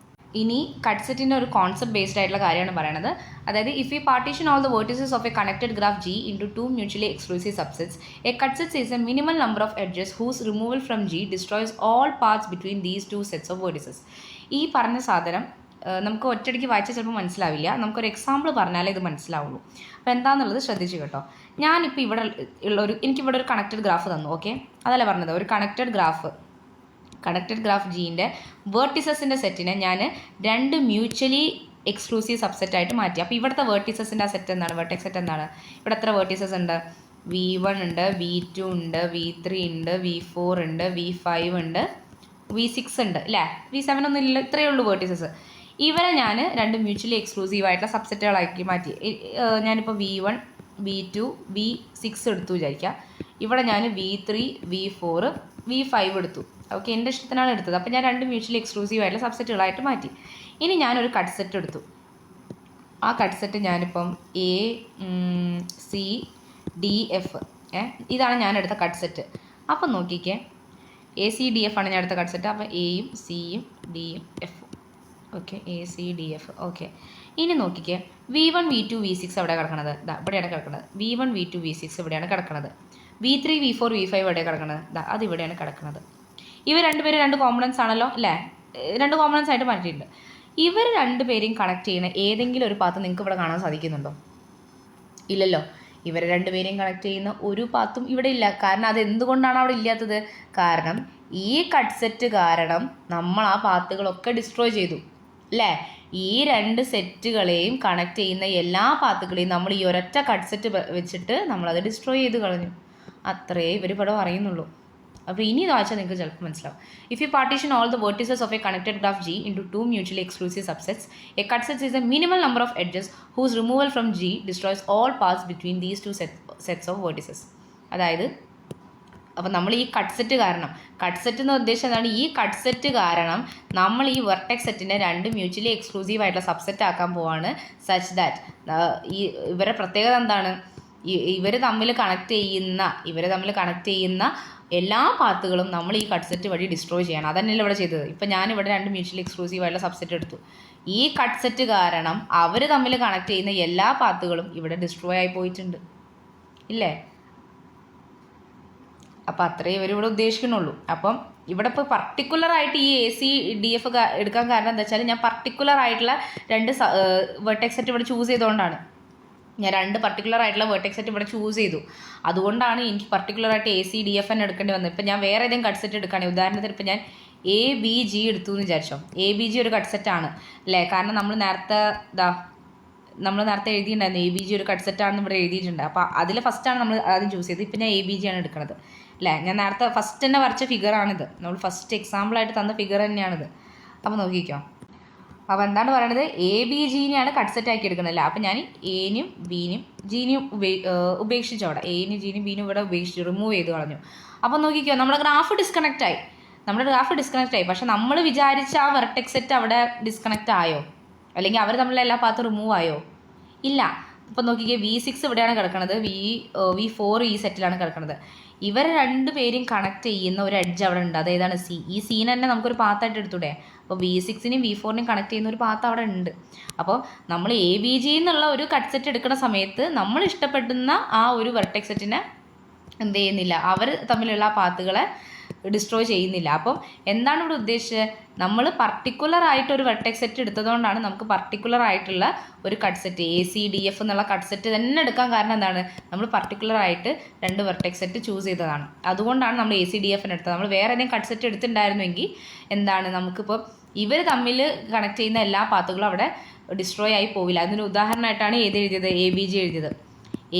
ഇനി കട്ട് സെറ്റിൻ്റെ ഒരു കോൺസെപ്റ്റ് ബേസ്ഡ് ആയിട്ടുള്ള കാര്യമാണ് പറയുന്നത്. അതായത് if you partition all the vertices of A connected graph G into 2 mutually exclusive subsets, a cut set is a minimal number of edges whose removal from G destroys all paths between these two sets of vertices. ഈ പറഞ്ഞ സാധനം നമുക്ക് ഒറ്റയടിക്ക് വായിച്ചാൽ ചിലപ്പോൾ മനസ്സിലാവില്ല. നമുക്കൊരു example പറഞ്ഞാലേ ഇത് മനസ്സിലാവുള്ളൂ. അപ്പോൾ എന്താണെന്നുള്ളത് ശ്രദ്ധിച്ചു കേട്ടോ. ഞാനിപ്പോൾ ഇവിടെ എനിക്കിവിടെ ഒരു കണക്റ്റഡ് ഗ്രാഫ് തന്നു. ഓക്കെ, അതല്ല പറഞ്ഞത്. ഒരു കണക്റ്റഡ് ഗ്രാഫ് ജീൻ്റെ വേർട്ടിസസിൻ്റെ സെറ്റിനെ ഞാൻ 2 മ്യൂച്വലി എക്സ്ക്ലൂസീവ് സബ്സെറ്റായിട്ട് മാറ്റി. അപ്പോൾ ഇവിടുത്തെ വേർട്ടിസസിൻ്റെ ആ സെറ്റ് എന്താണ്? വെർട്ടെക്സ് സെറ്റ് എന്താണ്? ഇവിടെ എത്ര വേർട്ടിസസ് ഉണ്ട്? V1 ഉണ്ട്, V2 ഉണ്ട്, V3 ഉണ്ട്, V4 ഉണ്ട്, V5 ഉണ്ട്, V6 ഉണ്ട് അല്ലേ? V7 ഒന്നും ഇല്ല. ഇത്രയേ ഉള്ളൂ വേർട്ടിസസ്. ഇവരെ ഞാൻ 2 മ്യൂച്വലി എക്സ്ക്ലൂസീവ് ആയിട്ടുള്ള സബ്സെറ്റുകളാക്കി മാറ്റി. ഞാനിപ്പോൾ V1, V2, V6 എടുത്തു വിചാരിക്കുക. ഇവിടെ ഞാൻ V3, V4, V5 എടുത്തു. ഓക്കെ, എൻ്റെ ഇഷ്ടത്തിനാണ് എടുത്തത്. അപ്പോൾ ഞാൻ 2 മ്യൂച്വലി എക്സ്ക്ലൂസീവ് ആയിട്ടുള്ള സബ്സെറ്റുകളായിട്ട് മാറ്റി. ഇനി ഞാനൊരു കട്ട് സെറ്റ് എടുത്തു. ആ കട്ട് സെറ്റ് ഞാനിപ്പം ACDF ഇതാണ് ഞാൻ എടുത്ത കട്ട് സെറ്റ്. അപ്പം നോക്കിക്കേ, ACDF ആണ് ഞാൻ എടുത്ത കട്ട് സെറ്റ്. അപ്പോൾ എയും സിയും ഡിയും എഫും. Okay, ACDF. ഓക്കെ, ഇനി നോക്കിക്കേ, V1, V2, V6 എവിടെ കിടക്കണത്? ഇവിടെയാണ് കിടക്കുന്നത്. V1, V2, V6 ഇവിടെയാണ് കിടക്കുന്നത്. V3, V4, V5 എവിടെ കിടക്കുന്നത്? അത് ഇവിടെയാണ് കിടക്കുന്നത്. ഇവർ രണ്ടുപേരും 2 കോമ്പണൻസ് ആണല്ലോ അല്ലേ? 2 കോമ്പണൻസ് ആയിട്ട് മാറ്റിയിട്ടുണ്ട്. ഇവർ രണ്ടുപേരെയും കണക്ട് ചെയ്യുന്ന ഏതെങ്കിലും ഒരു പാത്ത് നിങ്ങൾക്ക് ഇവിടെ കാണാൻ സാധിക്കുന്നുണ്ടോ? ഇല്ലല്ലോ. ഇവർ രണ്ടുപേരെയും കണക്ട് ചെയ്യുന്ന ഒരു പാത്തും ഇവിടെ ഇല്ല. കാരണം അത് എന്തുകൊണ്ടാണ് അവിടെ ഇല്ലാത്തത്? കാരണം ഈ കട്ട് സെറ്റ് കാരണം നമ്മൾ ആ പാത്തുകളൊക്കെ ഡിസ്ട്രോയ് ചെയ്തു അല്ലേ? ഈ 2 സെറ്റുകളെയും കണക്ട് ചെയ്യുന്ന എല്ലാ പാത്തുകളെയും നമ്മൾ ഈ ഒരൊറ്റ കട്ട് സെറ്റ് വെച്ചിട്ട് നമ്മളത് ഡിസ്ട്രോയ് ചെയ്ത് കളഞ്ഞു. അത്രേ ഇവർ ഇവിടെ പറയുന്നുള്ളൂ. അപ്പോൾ ഇനി ഇത് വായിച്ചാൽ നിങ്ങൾക്ക് ചിലപ്പോൾ മനസ്സിലാവും. If you partition all the vertices of A connected graph G into 2 mutually exclusive subsets, a cut set is a minimal number of edges whose removal from G destroys all paths between these two sets of vertices. അതായത് അപ്പോൾ നമ്മൾ ഈ cut set എന്ന് ഉദ്ദേശിച്ചത് എന്താണ്? ഈ cut set കാരണം നമ്മൾ ഈ വെർട്ടെക്സ് സെറ്റിനെ 2 മ്യൂച്വലി എക്സ്ക്ലൂസീവ് ആയിട്ടുള്ള സബ്സെറ്റ് ആക്കാൻ പോവാണ്. സച്ച് ദാറ്റ് ഇവരുടെ പ്രത്യേകത എന്താണ്? ഇവർ തമ്മിൽ കണക്ട് ചെയ്യുന്ന എല്ലാ പാത്തുകളും നമ്മൾ ഈ കട്ട് സെറ്റ് വഴി ഡിസ്ട്രോയ് ചെയ്യണം. അതന്നെയല്ലേ ഇവിടെ ചെയ്തത്. ഇപ്പം ഞാനിവിടെ 2 മ്യൂച്വലി എക്സ്ക്ലൂസീവ് ആയിട്ടുള്ള സബ്സെറ്റ് എടുത്തു. ഈ കട്ട് സെറ്റ് കാരണം അവർ തമ്മിൽ കണക്ട് ചെയ്യുന്ന എല്ലാ പാത്തുകളും ഇവിടെ ഡിസ്ട്രോയ് ആയി പോയിട്ടുണ്ട് ഇല്ലേ? അപ്പം അത്രേ ഇവരിവിടെ ഉദ്ദേശിക്കുന്നുള്ളൂ. അപ്പം ഇവിടെ ഇപ്പോൾ പർട്ടിക്കുലറായിട്ട് ഈ ACDF എടുക്കാൻ കാരണം എന്താ വെച്ചാൽ ഞാൻ പർട്ടിക്കുലർ ആയിട്ടുള്ള 2 വെർട്ടെക്സ് സെറ്റ് ഇവിടെ ചൂസ് ചെയ്തുകൊണ്ടാണ്. ഞാൻ 2 പർട്ടിക്കുലർ ആയിട്ടുള്ള വെർട്ടെക്സ് സെറ്റ് ഇവിടെ ചൂസ് ചെയ്തു. അതുകൊണ്ടാണ് എനിക്ക് പർട്ടിക്കുലറായിട്ട് ACDF തന്നെ എടുക്കേണ്ടി വന്നത്. ഇപ്പം ഞാൻ വേറെ ഏതെങ്കിലും കട്ട് സെറ്റ് എടുക്കുകയാണെങ്കിൽ, ഉദാഹരണത്തിന് ഇപ്പം ഞാൻ ABG എടുത്തു എന്ന് വിചാരിച്ചോ. ABG ഒരു കട്ട് സെറ്റാണ് അല്ലേ? കാരണം നമ്മൾ നേരത്തെ എഴുതിയിട്ടുണ്ടായിരുന്നു ABG ഒരു കട്ട് സെറ്റാണെന്ന് ഇവിടെ എഴുതിയിട്ടുണ്ട്. അപ്പോൾ അതിൽ ഫസ്റ്റാണ് നമ്മൾ ആദ്യം ചൂസ് ചെയ്തത്. ഇപ്പം ഞാൻ ABG ആണ് എടുക്കുന്നത് അല്ലേ? ഞാൻ നേരത്തെ ഫസ്റ്റ് തന്നെ വരച്ച ഫിഗറാണിത്. നമ്മൾ ഫസ്റ്റ് എക്സാമ്പിളായിട്ട് തന്ന ഫിഗർ തന്നെയാണിത്. അപ്പോൾ നോക്കിക്കോ. അപ്പോൾ എന്താണ് പറയണത്? ABGനെയാണ് കട്ട് സെറ്റ് ആക്കി എടുക്കണമല്ലോ. അപ്പോൾ ഞാൻ എനും ബിനും ജീനും ഉപേക്ഷിച്ചു. അവിടെ എനും ജീനും ബിനും ഇവിടെ ഉപേക്ഷിച്ചു, റിമൂവ് ചെയ്ത് കളഞ്ഞു. അപ്പോൾ നോക്കിക്കോ, നമ്മുടെ ഗ്രാഫ് ഡിസ്കണക്റ്റ് ആയി. പക്ഷെ നമ്മൾ വിചാരിച്ച ആ വെർട്ടെക്സ് സെറ്റ് അവിടെ ഡിസ്കണക്റ്റ് ആയോ? അല്ലെങ്കിൽ അവർ തമ്മിലുള്ള എല്ലാ പാത്തും റിമൂവ് ആയോ? ഇല്ല. ഇപ്പോൾ നോക്കിക്കേ, V6 ഇവിടെയാണ് കിടക്കുന്നത്, V4 ഈ സെറ്റിലാണ് കിടക്കുന്നത്. ഇവർ രണ്ടുപേരും കണക്ട് ചെയ്യുന്ന ഒരു എഡ്ജ് അവിടെ ഉണ്ട്. അതേതാണ്? C. ഈ സീനെ തന്നെ നമുക്കൊരു പാത്തായിട്ട് എടുത്തൂടെ? അപ്പോൾ V6നെയും V4നെയും കണക്ട് ചെയ്യുന്ന ഒരു പാത്ത് അവിടെ ഉണ്ട്. അപ്പോൾ നമ്മൾ ABG എന്നുള്ള ഒരു കട്ട് സെറ്റ് എടുക്കുന്ന സമയത്ത് നമ്മൾ ഇഷ്ടപ്പെടുന്ന ആ ഒരു വെർട്ടെക്സ് സെറ്റിനെ എന്ത് ചെയ്യുന്നില്ല, അവർ തമ്മിലുള്ള ആ പാത്തുകളെ ഡിസ്ട്രോയ് ചെയ്യുന്നില്ല. അപ്പം എന്താണ് ഇവിടെ ഉദ്ദേശിച്ചത്? നമ്മൾ പർട്ടിക്കുലർ ആയിട്ട് ഒരു വെർട്ടെക്സ് സെറ്റ് എടുത്തതുകൊണ്ടാണ് നമുക്ക് പർട്ടിക്കുലർ ആയിട്ടുള്ള ഒരു കട്ട് സെറ്റ് ACDF എന്നുള്ള കട്ട് സെറ്റ് തന്നെ എടുക്കാൻ കാരണം എന്താണ്? നമ്മൾ പർട്ടിക്കുലർ ആയിട്ട് 2 വെർട്ടെക്സ് സെറ്റ് ചൂസ് ചെയ്തതാണ്. അതുകൊണ്ടാണ് നമ്മൾ ACDFന് എടുത്തത്. നമ്മൾ വേറെ ഏതെങ്കിലും കട്ട് സെറ്റ് എടുത്തിട്ടുണ്ടായിരുന്നെങ്കിൽ എന്താണ്, നമുക്കിപ്പോൾ ഇവർ തമ്മിൽ കണക്ട് ചെയ്യുന്ന എല്ലാ പാത്തുകളും അവിടെ ഡിസ്ട്രോയ് ആയി പോവില്ല. അതിന് ഉദാഹരണമായിട്ടാണ് എഴുതിയത് ABG എഴുതിയത്.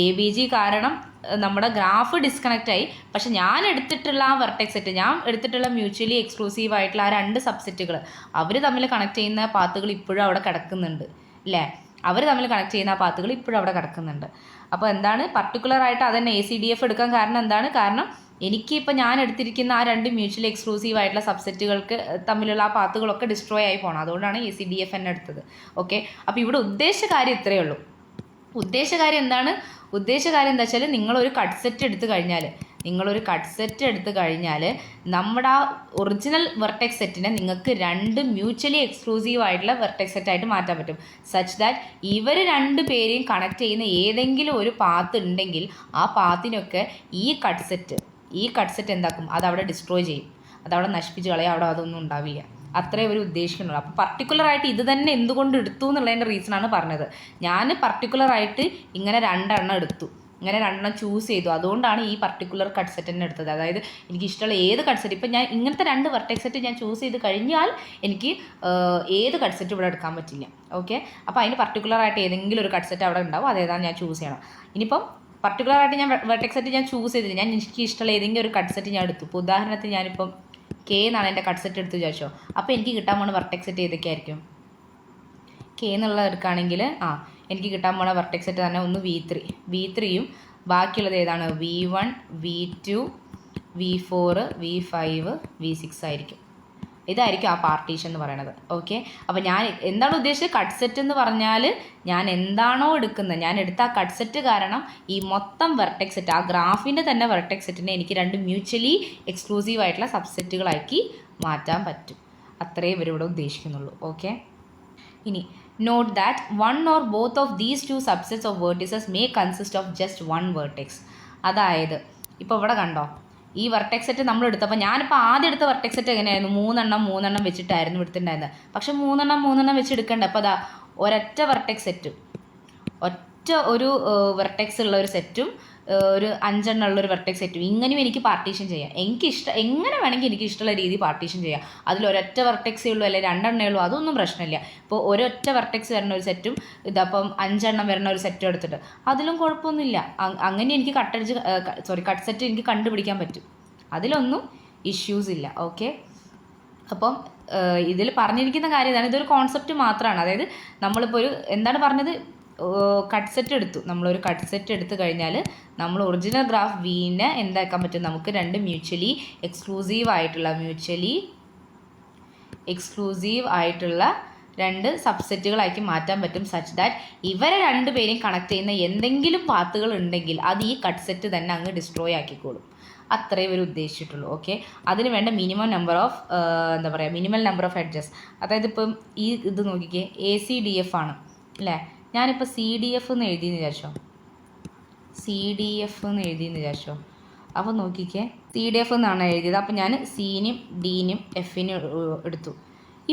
ABG കാരണം നമ്മുടെ ഗ്രാഫ് ഡിസ്കണക്റ്റ് ആയി. പക്ഷെ ഞാൻ എടുത്തിട്ടുള്ള ആ വെർട്ടെക്സ് സെറ്റ്, ഞാൻ എടുത്തിട്ടുള്ള മ്യൂച്വലി എക്സ്ക്ലൂസീവ് ആയിട്ടുള്ള ആ 2 സബ്സെറ്റുകൾ, അവർ തമ്മിൽ കണക്ട് ചെയ്യുന്ന പാത്തുകൾ ഇപ്പോഴും അവിടെ കിടക്കുന്നുണ്ട് അല്ലേ? അവർ തമ്മിൽ കണക്ട് ചെയ്യുന്ന ആ പാത്തുകൾ ഇപ്പോഴും അവിടെ കിടക്കുന്നുണ്ട്. അപ്പോൾ എന്താണ്, പർട്ടിക്കുലർ ആയിട്ട് അതന്നെ ACDF എടുക്കാൻ കാരണം എന്താണ്? കാരണം എനിക്കിപ്പോൾ ഞാൻ എടുത്തിരിക്കുന്ന ആ രണ്ട് മ്യൂച്വലി എക്സ്ക്ലൂസീവ് ആയിട്ടുള്ള സബ്സെറ്റുകൾക്ക് തമ്മിലുള്ള ആ പാത്തുകളൊക്കെ ഡിസ്ട്രോയ് ആയി പോകണം. അതുകൊണ്ടാണ് ACDF തന്നെ എടുത്തത്. ഓക്കെ, അപ്പോൾ ഇവിടെ ഉദ്ദേശ കാര്യം ഇത്രയേ ഉള്ളൂ. ഉദ്ദേശകാര്യം എന്താണ്? ഉദ്ദേശകാര്യം എന്താ വെച്ചാൽ നിങ്ങളൊരു കട്ട് സെറ്റ് എടുത്തു കഴിഞ്ഞാൽ നമ്മുടെ ആ ഒറിജിനൽ വെർട്ടെക്സ് സെറ്റിനെ നിങ്ങൾക്ക് രണ്ട് മ്യൂച്വലി എക്സ്ക്ലൂസീവ് ആയിട്ടുള്ള വെർട്ടെക്സ് സെറ്റായിട്ട് മാറ്റാൻ പറ്റും. സച്ച് ദാറ്റ് ഇവർ രണ്ട് പേരെയും കണക്ട് ചെയ്യുന്ന ഏതെങ്കിലും ഒരു പാത്ത് ഉണ്ടെങ്കിൽ ആ പാത്തിനൊക്കെ ഈ കട്ട് സെറ്റ് എന്താക്കും? അതവിടെ ഡിസ്ട്രോയ് ചെയ്യും, അതവിടെ നശിപ്പിച്ച് കളയും, അവിടെ അതൊന്നും ഉണ്ടാവില്ല. അത്രേ ഒരു ഉദ്ദേശിക്കുന്നുള്ളൂ. അപ്പോൾ പർട്ടിക്കുലറായിട്ട് ഇത് തന്നെ എന്തുകൊണ്ട് എടുത്തു എന്നുള്ളതിൻ്റെ റീസണാണ് പറഞ്ഞത്. ഞാൻ പർട്ടിക്കുലറായിട്ട് ഇങ്ങനെ രണ്ടെണ്ണം ചൂസ് ചെയ്തു. അതുകൊണ്ടാണ് ഈ പർട്ടിക്കുലർ കട്ട് സെറ്റ് തന്നെ എടുത്തത്. അതായത് എനിക്ക് ഇഷ്ടമുള്ള ഏത് കട്ട് സെറ്റ്, ഇപ്പം ഞാൻ ഇങ്ങനത്തെ രണ്ട് വെർട്ടെക്സ് സെറ്റ് ഞാൻ ചൂസ് ചെയ്ത് കഴിഞ്ഞാൽ എനിക്ക് ഏത് കട്ട് സെറ്റ് ഇവിടെ എടുക്കാൻ പറ്റില്ല. ഓക്കെ, അപ്പോൾ അതിന് പർട്ടിക്കുലറായിട്ട് ഏതെങ്കിലും ഒരു കട്ട് സെറ്റ് അവിടെ ഉണ്ടാവും, അതേതാണ് ഞാൻ ചൂസ് ചെയ്യണം. ഇനിയിപ്പം പർട്ടിക്കുലറായിട്ട് ഞാൻ വെർട്ടെക്സ് സെറ്റ് ഞാൻ ചൂസ് ചെയ്തില്ല, എനിക്ക് ഇഷ്ടമുള്ള ഏതെങ്കിലും ഒരു കട്ട് സെറ്റ് ഞാൻ എടുത്തു. ഇപ്പോൾ ഉദാഹരണത്തിന് ഞാനിപ്പം K എന്നാണ് എൻ്റെ കട്ട് സെറ്റ് എടുത്ത് വിചാരിച്ചോ. അപ്പോൾ എനിക്ക് കിട്ടാൻ പോകുന്ന വെർട്ടെക്സ് സെറ്റ് ഏതൊക്കെയായിരിക്കും? K എന്നുള്ളത് എടുക്കുകയാണെങ്കിൽ എനിക്ക് കിട്ടാൻ പോകുന്ന വെർട്ടെക്സ് സെറ്റ് തന്നെ ഒന്ന് V3യും ബാക്കിയുള്ളത് ഏതാണ്? V1, V2, V4, V5, V6 ആയിരിക്കും. ഇതായിരിക്കും ആ പാർട്ടീഷൻ എന്ന് പറയുന്നത്. ഓക്കെ, അപ്പോൾ ഞാൻ എന്താണ് ഉദ്ദേശിച്ചത്? കട്ട് സെറ്റ് എന്ന് പറഞ്ഞാൽ ഞാൻ എന്താണോ എടുക്കുന്നത്, ഞാൻ എടുത്ത ആ കട്ട് സെറ്റ് കാരണം ഈ മൊത്തം വെർട്ടെക്സ് സെറ്റ്, ആ ഗ്രാഫിൻ്റെ തന്നെ വെർട്ടെക്സ് സെറ്റിനെ എനിക്ക് രണ്ട് മ്യൂച്വലി എക്സ്ക്ലൂസീവ് ആയിട്ടുള്ള സബ്സെറ്റുകളാക്കി മാറ്റാൻ പറ്റും. അത്രേ ഇവരിവിടെ ഉദ്ദേശിക്കുന്നുള്ളൂ. ഓക്കെ, ഇനി note that one or both of these two subsets of vertices may consist of just one vertex. അതായത് ഇപ്പോൾ ഇവിടെ കണ്ടോ, ഈ വെർട്ടെക്സ് സെറ്റ് നമ്മൾ എടുത്തപ്പോൾ ഞാനിപ്പോൾ ആദ്യം എടുത്ത വെർട്ടെക്സ് സെറ്റ് എങ്ങനെയായിരുന്നു? മൂന്നെണ്ണം വെച്ചിട്ടായിരുന്നു എടുത്തിട്ടുണ്ടായിരുന്നത്. പക്ഷെ മൂന്നെണ്ണം വെച്ച് എടുക്കണ്ട. അപ്പോൾ അതാ ഒരൊറ്റ വെർട്ടെക്സ് സെറ്റും ഒറ്റ ഒരു വെർട്ടെക്സ് ഉള്ള ഒരു സെറ്റും ഒരു 5 ഉള്ളൊരു വെർട്ടെക്സ് സെറ്റും ഇങ്ങനെയും എനിക്ക് പാർട്ടീഷൻ ചെയ്യാം. എങ്ങനെ വേണമെങ്കിൽ എനിക്ക് ഇഷ്ടമുള്ള രീതി പാർട്ടീഷൻ ചെയ്യാം. അതിലൊരൊറ്റ വെർട്ടെക്സേ ഉള്ളൂ, അല്ലെങ്കിൽ 2 ഉള്ളൂ, അതൊന്നും പ്രശ്നമില്ല. ഇപ്പോൾ ഒരൊറ്റ വെർട്ടെക്സ് വരുന്ന ഒരു സെറ്റും ഇതപ്പം 5 വരുന്ന ഒരു സെറ്റും എടുത്തിട്ട് അതിലും കുഴപ്പമൊന്നുമില്ല. അങ്ങനെ എനിക്ക് കട്ട് സെറ്റ് എനിക്ക് കണ്ടുപിടിക്കാൻ പറ്റും. അതിലൊന്നും ഇഷ്യൂസ് ഇല്ല. ഓക്കെ, അപ്പം ഇതിൽ പറഞ്ഞിരിക്കുന്ന കാര്യം ഇതാണ്. ഇതൊരു കോൺസെപ്റ്റ് മാത്രമാണ്. അതായത് നമ്മളിപ്പോൾ എന്താണ് പറഞ്ഞത്? കട്ട് സെറ്റ് എടുത്തു. നമ്മളൊരു കട്ട് സെറ്റ് എടുത്തു കഴിഞ്ഞാൽ നമ്മൾ ഒറിജിനൽ ഗ്രാഫ് വീനെ എന്താക്കാൻ പറ്റും? നമുക്ക് രണ്ട് മ്യൂച്വലി എക്സ്ക്ലൂസീവ് ആയിട്ടുള്ള രണ്ട് സബ്സെറ്റുകളാക്കി മാറ്റാൻ പറ്റും. സച്ച് ദാറ്റ് ഇവരെ രണ്ടുപേരെയും കണക്ട് ചെയ്യുന്ന എന്തെങ്കിലും പാത്തുകൾ ഉണ്ടെങ്കിൽ അത് ഈ കട്ട് സെറ്റ് തന്നെ അങ്ങ് ഡിസ്ട്രോയ് ആക്കിക്കോളും. അത്രേ ഇവർ ഉദ്ദേശിച്ചിട്ടുള്ളൂ. ഓക്കെ, അതിന് വേണ്ട മിനിമം നമ്പർ ഓഫ് എഡ്ജസ്. അതായത് ഇപ്പം ഇത് നോക്കിക്കേ, ACDF ആണ് അല്ലേ? ഞാനിപ്പോൾ CDF എന്ന് എഴുതിയെന്ന് വിചാരിച്ചോ. അപ്പോൾ നോക്കിക്കേ, CDF എന്നാണ് എഴുതിയത്. അപ്പോൾ ഞാൻ Cനും Dനും Fനും എടുത്തു.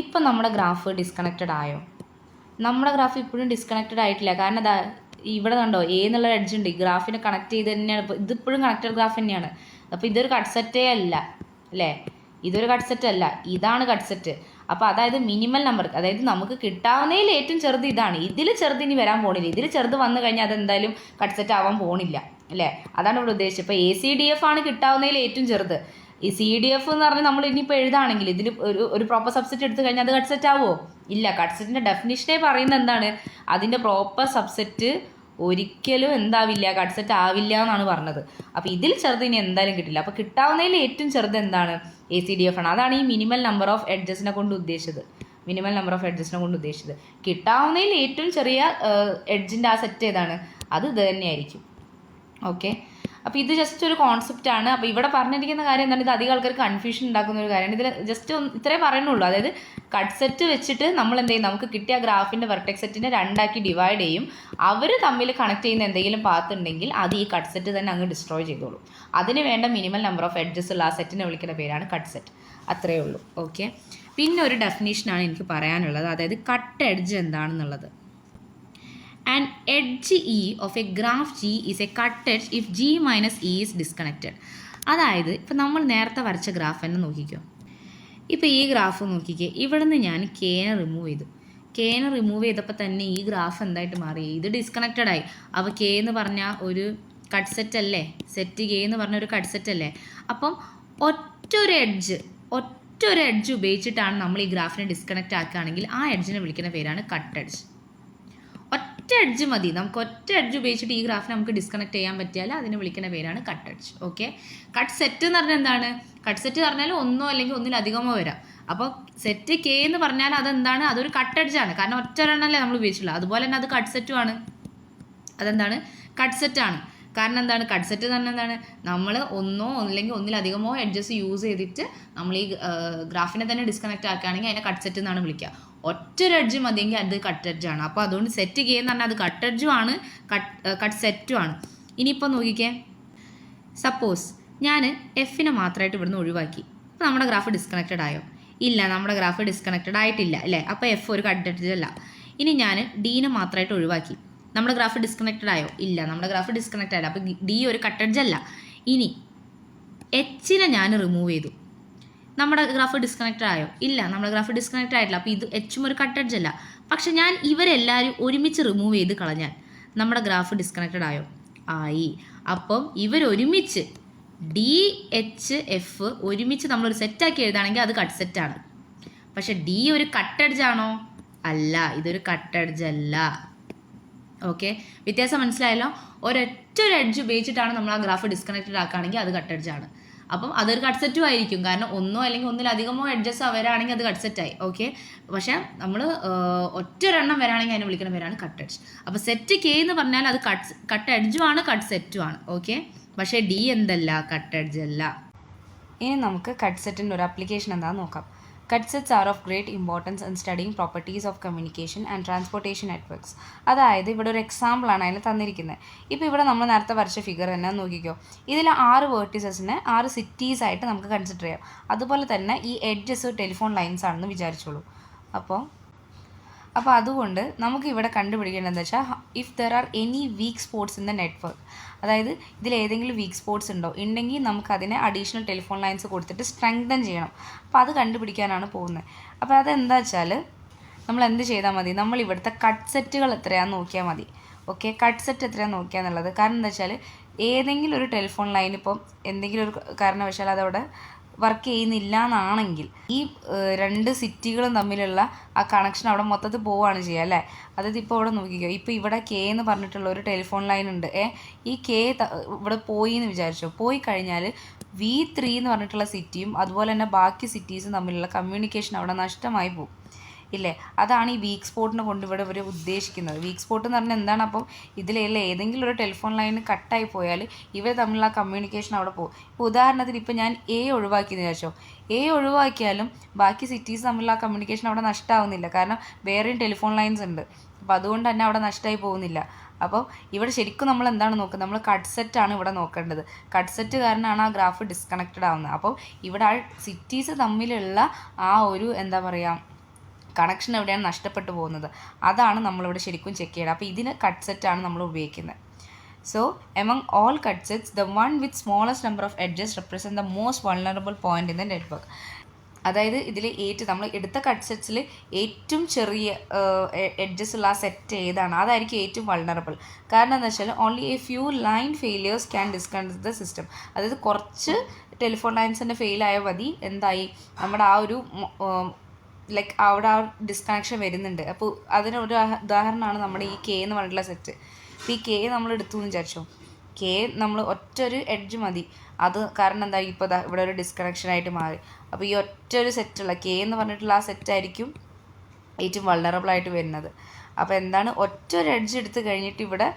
ഇപ്പം നമ്മുടെ ഗ്രാഫ് ഡിസ്കണക്റ്റഡ് ആയോ? നമ്മുടെ ഗ്രാഫ് ഇപ്പോഴും ഡിസ്കണക്റ്റഡ് ആയിട്ടില്ല. കാരണം അതാ ഇവിടെ കണ്ടോ, A എന്നുള്ള എഡ്ജ് ഉണ്ട്. ഈ ഗ്രാഫിനെ കണക്ട് ചെയ്ത് തന്നെയാണ്. ഇതിപ്പോഴും കണക്റ്റഡ് ഗ്രാഫ് തന്നെയാണ്. അപ്പോൾ ഇതൊരു കട്ട് സെറ്റേ അല്ല അല്ലേ? ഇതൊരു കട്ട് സെറ്റ് അല്ല, ഇതാണ് കട്ട് സെറ്റ്. അപ്പോൾ അതായത് മിനിമൽ നമ്പർ, അതായത് നമുക്ക് കിട്ടാവുന്നതിൽ ഏറ്റവും ചെറുത് ഇതാണ്. ഇതിൽ ചെറുത് ഇനി വരാൻ പോണില്ല. ഇതിൽ ചെറുത് വന്നു കഴിഞ്ഞാൽ അതെന്തായാലും കട്ട് സെറ്റ് ആവാൻ പോണില്ല അല്ലേ? അതാണ് ഇവിടെ ഉദ്ദേശിച്ചത്. ഇപ്പോൾ ACDF ആണ് കിട്ടാവുന്നതിൽ ഏറ്റവും ചെറുത്. ഈ CDF എന്ന് പറഞ്ഞാൽ നമ്മൾ ഇനിയിപ്പോൾ എഴുതാണെങ്കിൽ ഇതിൽ ഒരു പ്രോപ്പർ സബ്സെറ്റ് എടുത്തു കഴിഞ്ഞാൽ അത് കട്ട് സെറ്റ് ആവുമോ? ഇല്ല. കട്ട് സെറ്റിൻ്റെ ഡെഫിനിഷനെ പറയുന്നത് എന്താണ്? അതിൻ്റെ പ്രോപ്പർ സബ്സെറ്റ് ഒരിക്കലും എന്താവില്ല, കട്ട് സെറ്റ് ആവില്ല എന്നാണ് പറഞ്ഞത്. അപ്പോൾ ഇതിൽ ചെറുത് ഇനി എന്തായാലും കിട്ടില്ല. അപ്പോൾ കിട്ടാവുന്നതിൽ ഏറ്റവും ചെറുത് എന്താണ്? ACDF ആണ്. അതാണ് ഈ മിനിമൽ നമ്പർ ഓഫ് എഡ്ജസിനെ കൊണ്ട് ഉദ്ദേശിച്ചത്. കിട്ടാവുന്നതിൽ ഏറ്റവും ചെറിയ എഡ്ജിൻ്റെ ആ സെറ്റ് ഏതാണ്? അത് ഇത് തന്നെയായിരിക്കും. ഓക്കെ, അപ്പോൾ ഇത് ജസ്റ്റ് ഒരു കോൺസെപ്റ്റാണ്. അപ്പോൾ ഇവിടെ പറഞ്ഞിരിക്കുന്ന കാര്യം എന്താണ്? ഇത് അധികം ആൾക്കാർക്ക് കൺഫ്യൂഷൻ ഉണ്ടാക്കുന്ന ഒരു കാര്യമാണ്. ഇതിൽ ജസ്റ്റ് ഇത്രേ പറയുന്നുള്ളൂ. അതായത് കട്ട് സെറ്റ് വെച്ചിട്ട് നമ്മൾ എന്ത് ചെയ്യും? നമുക്ക് കിട്ടിയ ഗ്രാഫിൻ്റെ വെർട്ടെക്സ് സെറ്റിനെ രണ്ടാക്കി ഡിവൈഡ് ചെയ്യും. അവർ തമ്മിൽ കണക്ട് ചെയ്യുന്ന എന്തെങ്കിലും പാത്ത് ഉണ്ടെങ്കിൽ അത് ഈ കട്ട് സെറ്റ് തന്നെ അങ്ങ് ഡിസ്ട്രോയ് ചെയ്തോളും. അതിന് വേണ്ട മിനിമൽ നമ്പർ ഓഫ് എഡ്ജസ് ഉള്ള ആ സെറ്റിനെ വിളിക്കുന്ന പേരാണ് കട്ട് സെറ്റ്. അത്രയേ ഉള്ളൂ. ഓക്കെ, പിന്നെ ഒരു ഡെഫിനേഷനാണ് എനിക്ക് പറയാനുള്ളത്. അതായത് കട്ട് എഡ്ജ് എന്താണെന്നുള്ളത്. An edge E of a graph G is a cut edge if G minus E is disconnected. അതായത് ഇപ്പോൾ നമ്മൾ നേരത്തെ വരച്ച ഗ്രാഫ് തന്നെ നോക്കിക്കോ. ഇപ്പോൾ ഈ ഗ്രാഫ് നോക്കിക്കേ, ഇവിടെ നിന്ന് ഞാൻ Kനെ റിമൂവ് ചെയ്തപ്പോൾ തന്നെ ഈ ഗ്രാഫ് എന്തായിട്ട് മാറി? ഇത് ഡിസ്കണക്റ്റഡ് ആയി. അപ്പോൾ K എന്ന് പറഞ്ഞാൽ ഒരു കട്ട് സെറ്റ് അല്ലേ? സെറ്റ് K എന്ന് പറഞ്ഞ ഒരു കട്ട് സെറ്റ് അല്ലേ? അപ്പം ഒറ്റൊരു എഡ്ജ് ഉപയോഗിച്ചിട്ടാണ് നമ്മൾ ഈ ഗ്രാഫിനെ ഡിസ്കണക്റ്റ് ആക്കുകയാണെങ്കിൽ ആ എഡ്ജിനെ വിളിക്കുന്ന പേരാണ് കട്ട് എഡ്ജ്. ഒറ്റ ഒറ്റ എഡ്ജ് മതി, നമുക്ക് ഒറ്റ എഡ്ജ് ഉപയോഗിച്ചിട്ട് ഈ ഗ്രാഫിനെ നമുക്ക് ഡിസ്കണക്ട് ചെയ്യാൻ പറ്റിയാൽ അതിന് വിളിക്കുന്ന പേരാണ് cut edge. Okay, cut set എന്ന് പറഞ്ഞാൽ എന്താണ്? കട്ട് സെറ്റ് പറഞ്ഞാൽ ഒന്നോ അല്ലെങ്കിൽ ഒന്നിലധികമോ വരാം. അപ്പോൾ സെറ്റ് കെ എന്ന് പറഞ്ഞാൽ അതെന്താണ്? അതൊരു കട്ട് എഡ്ജാണ്, കാരണം ഒറ്റ ഒരെണ്ണമല്ലേ നമ്മൾ ഉപയോഗിച്ചിട്ടുള്ളത്. അതുപോലെ തന്നെ അത് കട്ട് സെറ്റുമാണ്. അതെന്താണ്? കട്ട് സെറ്റാണ്. കാരണം എന്താണ്? കട്ട് സെറ്റ് എന്ന് പറഞ്ഞാൽ എന്താണ്? നമ്മൾ ഒന്നോ അല്ലെങ്കിൽ ഒന്നിലധികമോ എഡ്ജസ് യൂസ് ചെയ്തിട്ട് നമ്മൾ ഈ ഗ്രാഫിനെ തന്നെ ഡിസ്കണക്ട് ആക്കുകയാണെങ്കിൽ അതിനെ കട്ട് സെറ്റ് എന്നാണ് വിളിക്കുക. ഒറ്റൊരു എഡ്ജ് മതിയെങ്കിൽ അത് കട്ട് എഡ്ജാണ്. അപ്പോൾ അതുകൊണ്ട് സെറ്റ് കെ എന്ന് പറഞ്ഞാൽ അത് കട്ട് എഡ്ജും ആണ്, കട്ട് സെറ്റും ആണ്. ഇനിയിപ്പോൾ നോക്കിക്കേ, സപ്പോസ് ഞാൻ എഫിനെ മാത്രമായിട്ട് ഇവിടുന്ന് ഒഴിവാക്കി. അപ്പോൾ നമ്മുടെ ഗ്രാഫ് ഡിസ്കണക്റ്റഡ് ആയോ? ഇല്ല, നമ്മുടെ ഗ്രാഫ് ഡിസ്കണക്റ്റഡ് ആയിട്ടില്ല അല്ലേ? അപ്പോൾ എഫ് ഒരു കട്ട് എഡ്ജ് അല്ല. ഇനി ഞാൻ ഡീനെ മാത്രമായിട്ട് ഒഴിവാക്കി. നമ്മുടെ ഗ്രാഫ് ഡിസ്കണക്റ്റഡ് ആയോ? ഇല്ല, നമ്മുടെ ഗ്രാഫ് ഡിസ്കണക്റ്റ് ആയില്ല. അപ്പോൾ ഡി ഒരു കട്ട് എഡ്ജ് അല്ല. ഇനി എച്ചിനെ ഞാൻ റിമൂവ് ചെയ്തു. നമ്മുടെ ഗ്രാഫ് ഡിസ്കണക്റ്റഡ് ആയോ? ഇല്ല, നമ്മുടെ ഗ്രാഫ് ഡിസ്കണക്റ്റ് ആയിട്ടില്ല. അപ്പോൾ ഇത് എച്ചും ഒരു കട്ട് എഡ്ജ് അല്ല. പക്ഷെ ഞാൻ ഇവരെല്ലാവരും ഒരുമിച്ച് റിമൂവ് ചെയ്ത് കളഞ്ഞാൽ നമ്മുടെ ഗ്രാഫ് ഡിസ്കണക്റ്റഡ് ആയോ? ആയി. അപ്പം ഇവരൊരുമിച്ച് ഡി എച്ച് എഫ് ഒരുമിച്ച് നമ്മളൊരു സെറ്റാക്കി എഴുതുകയാണെങ്കിൽ അത് കട്ട് സെറ്റാണ്. പക്ഷെ ഡി ഒരു കട്ട് എഡ്ജ് ആണോ? അല്ല, ഇതൊരു കട്ട് എഡ്ജ് അല്ല. ഓക്കെ, വ്യത്യാസം മനസ്സിലായല്ലോ? ഒരൊറ്റ എഡ്ജ് ഉപയോഗിച്ചിട്ടാണ് നമ്മൾ ആ ഗ്രാഫ് ഡിസ്കണക്റ്റഡ് ആക്കുകയാണെങ്കിൽ അത് കട്ട് എഡ്ജ് ആണ്. അപ്പം അതൊരു കട്ട് സെറ്റും ആയിരിക്കും, കാരണം ഒന്നോ അല്ലെങ്കിൽ ഒന്നിലധികമോ എഡ്ജസ് വരാണെങ്കിൽ അത് കട്ട് സെറ്റായി. ഓക്കെ, പക്ഷേ നമ്മൾ ഒറ്റൊരെണ്ണം വരാണെങ്കിൽ അതിനെ വിളിക്കുന്ന പേരാണ് കട്ട് എഡ്ജ്. അപ്പോൾ സെറ്റ് കെ എന്ന് പറഞ്ഞാൽ അത് കട്ട് എഡ്ജും ആണ്, കട്ട് സെറ്റും ആണ്. ഓക്കെ, പക്ഷേ ഡി എന്തല്ല? കട്ട് എഡ്ജ് അല്ല. ഇനി നമുക്ക് കട്ട് സെറ്റിൻ്റെ ഒരു ആപ്ലിക്കേഷൻ എന്താണെന്ന് നോക്കാം. Cut sets are of great importance in studying properties of communication and transportation networks. അതായത് ഇവിടെ ഒരു എക്സാമ്പിളാണ് അതിൽ തന്നിരിക്കുന്നത്. ഇപ്പോൾ ഇവിടെ നമ്മൾ നേരത്തെ വരച്ച ഫിഗർ തന്നെ നോക്കിക്കോ. ഇതിൽ 6 വേർട്ടീസസിനെ 6 സിറ്റീസ് ആയിട്ട് നമുക്ക് കൺസിഡർ ചെയ്യാം. അതുപോലെ തന്നെ ഈ എഡ്ജസ് ടെലിഫോൺ ലൈൻസ് ആണെന്ന് വിചാരിച്ചോളൂ. അപ്പോൾ അതുകൊണ്ട് നമുക്ക് ഇവിടെ കണ്ടുപിടിക്കേണ്ടതെന്ന് വെച്ചാൽ if there are any weak spots in the network, അതായത് ഇതിൽ ഏതെങ്കിലും വീക്ക് സ്പോട്ട്സ് ഉണ്ടോ, ഉണ്ടെങ്കിൽ നമുക്കതിനെ അഡീഷണൽ ടെലിഫോൺ ലൈൻസ് കൊടുത്തിട്ട് സ്ട്രെങ്തൻ ചെയ്യണം. അപ്പോൾ അത് കണ്ടുപിടിക്കാനാണ് പോകുന്നത്. അപ്പോൾ അതെന്താ വെച്ചാൽ നമ്മൾ എന്ത് ചെയ്താൽ മതി, നമ്മൾ ഇവിടുത്തെ കട്ട് സെറ്റുകൾ എത്രയാണെന്ന് നോക്കിയാൽ മതി. ഓക്കെ, കട്ട് സെറ്റ് എത്രയാണെന്ന് നോക്കിയാൽ എന്നുള്ളത്. കാരണം എന്താ വെച്ചാൽ ഏതെങ്കിലും ഒരു ടെലിഫോൺ ലൈൻ ഇപ്പോൾ എന്തെങ്കിലും ഒരു കാരണവശാൽ അതവിടെ വർക്ക് ചെയ്യുന്നില്ല എന്നാണെങ്കിൽ ഈ 2 സിറ്റികളും തമ്മിലുള്ള ആ കണക്ഷൻ അവിടെ മൊത്തത്തിൽ പോവുകയാണ് ചെയ്യുക അല്ലേ. അതായത് ഇപ്പോൾ ഇവിടെ നോക്കിക്കോ, ഇപ്പോൾ ഇവിടെ കെ എന്ന് പറഞ്ഞിട്ടുള്ള ഒരു ടെലിഫോൺ ലൈൻ ഉണ്ട്. ഈ കെ ഇവിടെ പോയി എന്ന് വിചാരിച്ചോ. പോയി കഴിഞ്ഞാൽ V3 എന്ന് പറഞ്ഞിട്ടുള്ള സിറ്റിയും അതുപോലെ തന്നെ ബാക്കി സിറ്റീസും തമ്മിലുള്ള കമ്മ്യൂണിക്കേഷൻ അവിടെ നഷ്ടമായി പോകും ഇല്ലേ. അതാണ് ഈ വീക്ക് സ്പോട്ടിനെ കൊണ്ട് ഇവിടെ ഇവർ ഉദ്ദേശിക്കുന്നത്. വീക്ക് സ്പോട്ട് എന്ന് പറഞ്ഞാൽ എന്താണ്? അപ്പം ഇതിലുള്ള ഏതെങ്കിലും ഒരു ടെലിഫോൺ ലൈൻ കട്ടായി പോയാൽ ഇവർ തമ്മിലുള്ള കമ്മ്യൂണിക്കേഷൻ അവിടെ പോകും. ഇപ്പോൾ ഉദാഹരണത്തിന് ഇപ്പോൾ ഞാൻ എ ഒഴിവാക്കിയെന്ന് വിചാരിച്ചോ. എ ഒഴിവാക്കിയാലും ബാക്കി സിറ്റീസ് തമ്മിലുള്ള കമ്മ്യൂണിക്കേഷൻ അവിടെ നഷ്ടമാവുന്നില്ല, കാരണം വേറെയും ടെലിഫോൺ ലൈൻസ് ഉണ്ട്. അപ്പോൾ അതുകൊണ്ട് തന്നെ അവിടെ നഷ്ടമായി പോകുന്നില്ല. അപ്പോൾ ഇവിടെ ശരിക്കും നമ്മൾ എന്താണ് നോക്കുന്നത്? നമ്മൾ കട്ട് സെറ്റാണ് ഇവിടെ നോക്കേണ്ടത്. കട്ട് സെറ്റ് കാരണമാണ് ആ ഗ്രാഫ് ഡിസ്കണക്റ്റഡ് ആവുന്നത്. അപ്പോൾ ഇവിടെ ആ സിറ്റീസ് തമ്മിലുള്ള ആ ഒരു എന്താ പറയുക കണക്ഷൻ എവിടെയാണ് നഷ്ടപ്പെട്ടു പോകുന്നത്, അതാണ് നമ്മളിവിടെ ശരിക്കും ചെക്ക് ചെയ്യണം. അപ്പോൾ ഇതിന് കട്ട് സെറ്റാണ് നമ്മൾ ഉപയോഗിക്കുന്നത്. So among all cut sets the one with smallest number of edges represent the most vulnerable point in the network. അതായത് ഇതിൽ നമ്മൾ എടുത്ത കട്ട് സെറ്റ്സിൽ ഏറ്റവും ചെറിയ എഡ്ജസ് ഉള്ള ആ സെറ്റ് ഏതാണ് അതായിരിക്കും ഏറ്റവും വൾണറബിൾ. കാരണം എന്താ വെച്ചാൽ only A few line failures can disconnect the system. അതായത് കുറച്ച് ടെലിഫോൺ ലൈൻസിൻ്റെ ഫെയിലായാൽ മതി എന്തായി നമ്മുടെ ആ ഒരു ലൈക്ക് അവിടെ ആ ഡിസ്കണക്ഷൻ വരുന്നുണ്ട്. അപ്പോൾ അതിനൊരു ഉദാഹരണമാണ് നമ്മുടെ ഈ കെ എന്ന് പറഞ്ഞിട്ടുള്ള സെറ്റ്. അപ്പോൾ ഈ കെ നമ്മൾ എടുത്തു എന്ന് വിചാരിച്ചോ. കെ നമ്മൾ ഒറ്റൊരു എഡ്ജ് മതി. അത് കാരണം എന്താ ഇപ്പോൾ ഇവിടെ ഒരു ഡിസ്കണക്ഷനായിട്ട് മാറി. അപ്പോൾ ഈ ഒറ്റൊരു സെറ്റുള്ള കെ എന്ന് പറഞ്ഞിട്ടുള്ള ആ സെറ്റായിരിക്കും ഏറ്റവും വൾണറബിളായിട്ട് വരുന്നത്. അപ്പോൾ എന്താണ്, ഒറ്റൊരു എഡ്ജ് എടുത്ത് കഴിഞ്ഞിട്ട് ഇവിടെ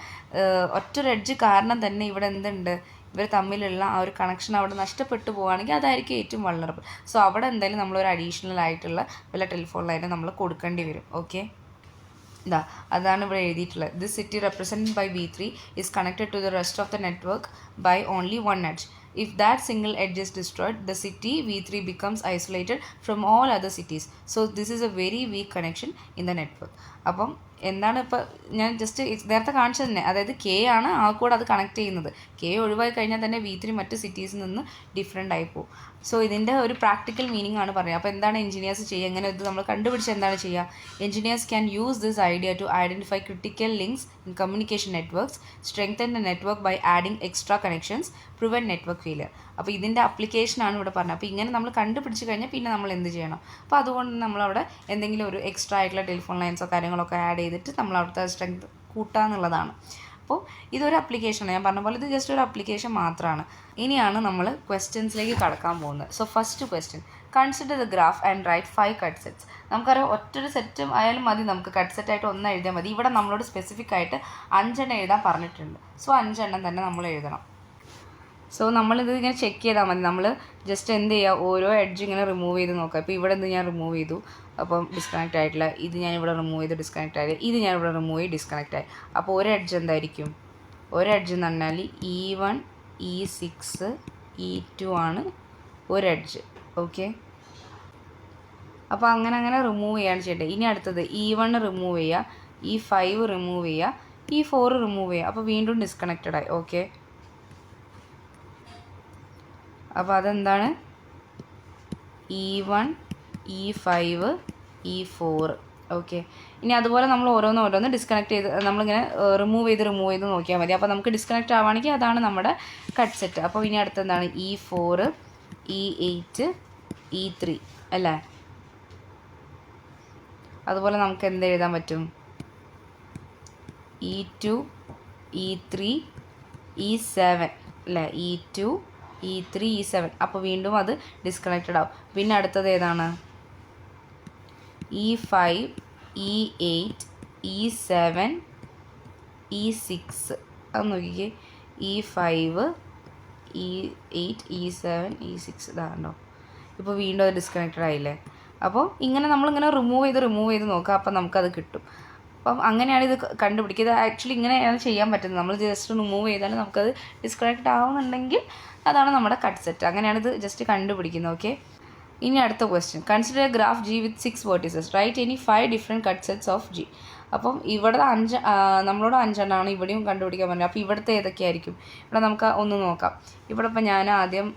ഒറ്റൊരു എഡ്ജ് കാരണം തന്നെ ഇവിടെ എന്തുണ്ട്, ഇവർ തമ്മിലുള്ള ആ ഒരു കണക്ഷൻ അവിടെ നഷ്ടപ്പെട്ടു പോവുകയാണെങ്കിൽ അതായിരിക്കും ഏറ്റവും വൾണറബിൾ. സോ അവിടെ എന്തായാലും നമ്മളൊരു അഡീഷണൽ ആയിട്ടുള്ള വല്ല ടെലിഫോൺ ലൈന് നമ്മൾ കൊടുക്കേണ്ടി വരും. ഓക്കെ, അതാണ് ഇവിടെ എഴുതിയിട്ടുള്ളത്. This city represented by V3 is connected to the rest of the network by only 1 edge. If that single edge is destroyed, the city V3 becomes isolated from all other cities. So this is a very weak connection in the network. അപ്പം എന്താണ് ഇപ്പോൾ ഞാൻ just നേരത്തെ കാണിച്ചത് തന്നെ, അതായത് K ആണ് ആ കൂടെ അത് കണക്ട് ചെയ്യുന്നത്. കെ ഒഴിവായി കഴിഞ്ഞാൽ തന്നെ V3 മറ്റ് സിറ്റീസിൽ നിന്ന് ഡിഫറെൻ്റ് ആയി പോകും. സോ ഇതിൻ്റെ ഒരു പ്രാക്ടിക്കൽ മീനിങ് ആണ് പറയുക. അപ്പോൾ എന്താണ് എഞ്ചിനീയേഴ്സ് ചെയ്യുക, എങ്ങനെ ഇത് നമ്മൾ കണ്ടുപിടിച്ച് എന്താണ് ചെയ്യുക? Engineers can use this idea to identify critical links in communication networks, strengthen the network by adding extra connections, prevent network failure. അപ്പോൾ ഇതിൻ്റെ അപ്ലിക്കേഷനാണ് ഇവിടെ പറഞ്ഞത്. അപ്പോൾ ഇങ്ങനെ നമ്മൾ കണ്ടുപിടിച്ച് കഴിഞ്ഞാൽ പിന്നെ നമ്മൾ എന്ത് ചെയ്യണം? അപ്പോൾ അതുകൊണ്ട് നമ്മളവിടെ എന്തെങ്കിലും ഒരു എക്സ്ട്രാ ആയിട്ടുള്ള ടെലിഫോൺ ലൈൻസോ കാര്യങ്ങളൊക്കെ ആഡ് ചെയ്തിട്ട് നമ്മൾ അവിടുത്തെ സ്ട്രെങ്ത് കൂട്ടുക എന്നുള്ളതാണ്. അപ്പോൾ ഇതൊരു അപ്ലിക്കേഷനാണ്. ഞാൻ പറഞ്ഞ പോലെ ഇത് ജസ്റ്റ് ഒരു അപ്ലിക്കേഷൻ മാത്രമാണ്. ഇനിയാണ് നമ്മൾ ക്വസ്റ്റ്യൻസിലേക്ക് കടക്കാൻ പോകുന്നത്. So first question, consider the graph and write 5 cut sets. നമുക്കറിയാം ഒറ്റൊരു സെറ്റ് ആയാലും മതി, നമുക്ക് കട്ട് സെറ്റായിട്ട് 1 എഴുതിയാൽ മതി. ഇവിടെ നമ്മളോട് സ്പെസിഫിക് ആയിട്ട് 5 എണ്ണം എഴുതാൻ പറഞ്ഞിട്ടുണ്ട്. സോ 5 എണ്ണം തന്നെ നമ്മൾ എഴുതണം. സോ നമ്മളിത് ഇങ്ങനെ ചെക്ക് ചെയ്താൽ മതി. നമ്മൾ ജസ്റ്റ് എന്ത് ചെയ്യുക, ഓരോ എഡ്ജ് ഇങ്ങനെ റിമൂവ് ചെയ്ത് നോക്കുക. ഇപ്പോൾ ഇവിടെ നിന്ന് ഞാൻ റിമൂവ് ചെയ്തു, അപ്പം ഡിസ്കണക്റ്റ് ആയിട്ടില്ല. ഇത് ഞാൻ ഇവിടെ റിമൂവ് ചെയ്ത് ഡിസ്കണക്റ്റ് ആയില്ല. ഇത് ഞാൻ ഇവിടെ റിമൂവ് ചെയ്ത് ഡിസ്കണക്റ്റ് ആയി. അപ്പോൾ ഒരു എഡ്ജ് എന്തായിരിക്കും? ഒരു എഡ്ജ് എന്ന് പറഞ്ഞാൽ E1 E6 E2 ആണ് ഒരു എഡ്ജ്. ഓക്കെ, അപ്പോൾ അങ്ങനെ റിമൂവ് ചെയ്യാണ് ചെയ്യേണ്ടത്. ഇനി അടുത്തത് E1 റിമൂവ് ചെയ്യുക, E5 റിമൂവ് ചെയ്യുക, E4 റിമൂവ് ചെയ്യുക. അപ്പോൾ വീണ്ടും ഡിസ്കണക്റ്റഡ് ആയി. ഓക്കെ, അപ്പോൾ അതെന്താണ്? E1 E5 E4. ഓക്കെ, ഇനി അതുപോലെ നമ്മൾ ഓരോന്ന് ഡിസ്കണക്ട് ചെയ്ത് നമ്മളിങ്ങനെ റിമൂവ് ചെയ്ത് നോക്കിയാൽ മതി. അപ്പോൾ നമുക്ക് ഡിസ്കണക്റ്റ് ആവുകയാണെങ്കിൽ അതാണ് നമ്മുടെ കട്ട് സെറ്റ്. അപ്പോൾ ഇനി അടുത്തെന്താണ്? E4 E8 E3 അല്ലേ? അതുപോലെ നമുക്ക് എന്ത് എഴുതാൻ പറ്റും? E2 E3 E7 അല്ലേ? E2 E3 E7. അപ്പോൾ വീണ്ടും അത് ഡിസ്കണക്റ്റഡ് ആവും. പിന്നെ അടുത്തത് ഏതാണ്? E5 E8 E7 E6. അത് നോക്കിക്കേ, E5 E8 E7 E6 ഇതാണോ? ഇപ്പോൾ വീണ്ടും അത് ഡിസ്കണക്റ്റഡ് ആയില്ലേ? അപ്പോൾ ഇങ്ങനെ നമ്മളിങ്ങനെ റിമൂവ് ചെയ്ത് നോക്കുക. അപ്പോൾ നമുക്കത് കിട്ടും. അപ്പം അങ്ങനെയാണ് ഇത് കണ്ടുപിടിക്കുക. ഇത് ആക്ച്വലി ഇങ്ങനെയാണ് ചെയ്യാൻ പറ്റുന്നത്. നമ്മൾ ജസ്റ്റ് റിമൂവ് ചെയ്താൽ നമുക്കത് ഡിസ്കണക്റ്റ് ആവുന്നുണ്ടെങ്കിൽ അതാണ് നമ്മുടെ കട്ട് സെറ്റ്. അങ്ങനെയാണ് ഇത് ജസ്റ്റ് കണ്ടുപിടിക്കുന്നത്. ഓക്കെ, ഇനി അടുത്ത question, consider a graph G with 6 vertices. Write any 5 different cut sets of G. അപ്പം ഇവിടെ നമ്മളോട് 5 എണ്ണമാണ് ഇവിടെയും കണ്ടുപിടിക്കാൻ പറഞ്ഞത്. അപ്പോൾ ഇവിടുത്തെ ഏതൊക്കെയായിരിക്കും? ഇവിടെ നമുക്ക് ഒന്ന് നോക്കാം. ഇവിടെ ഇപ്പോൾ ഞാൻ ആദ്യം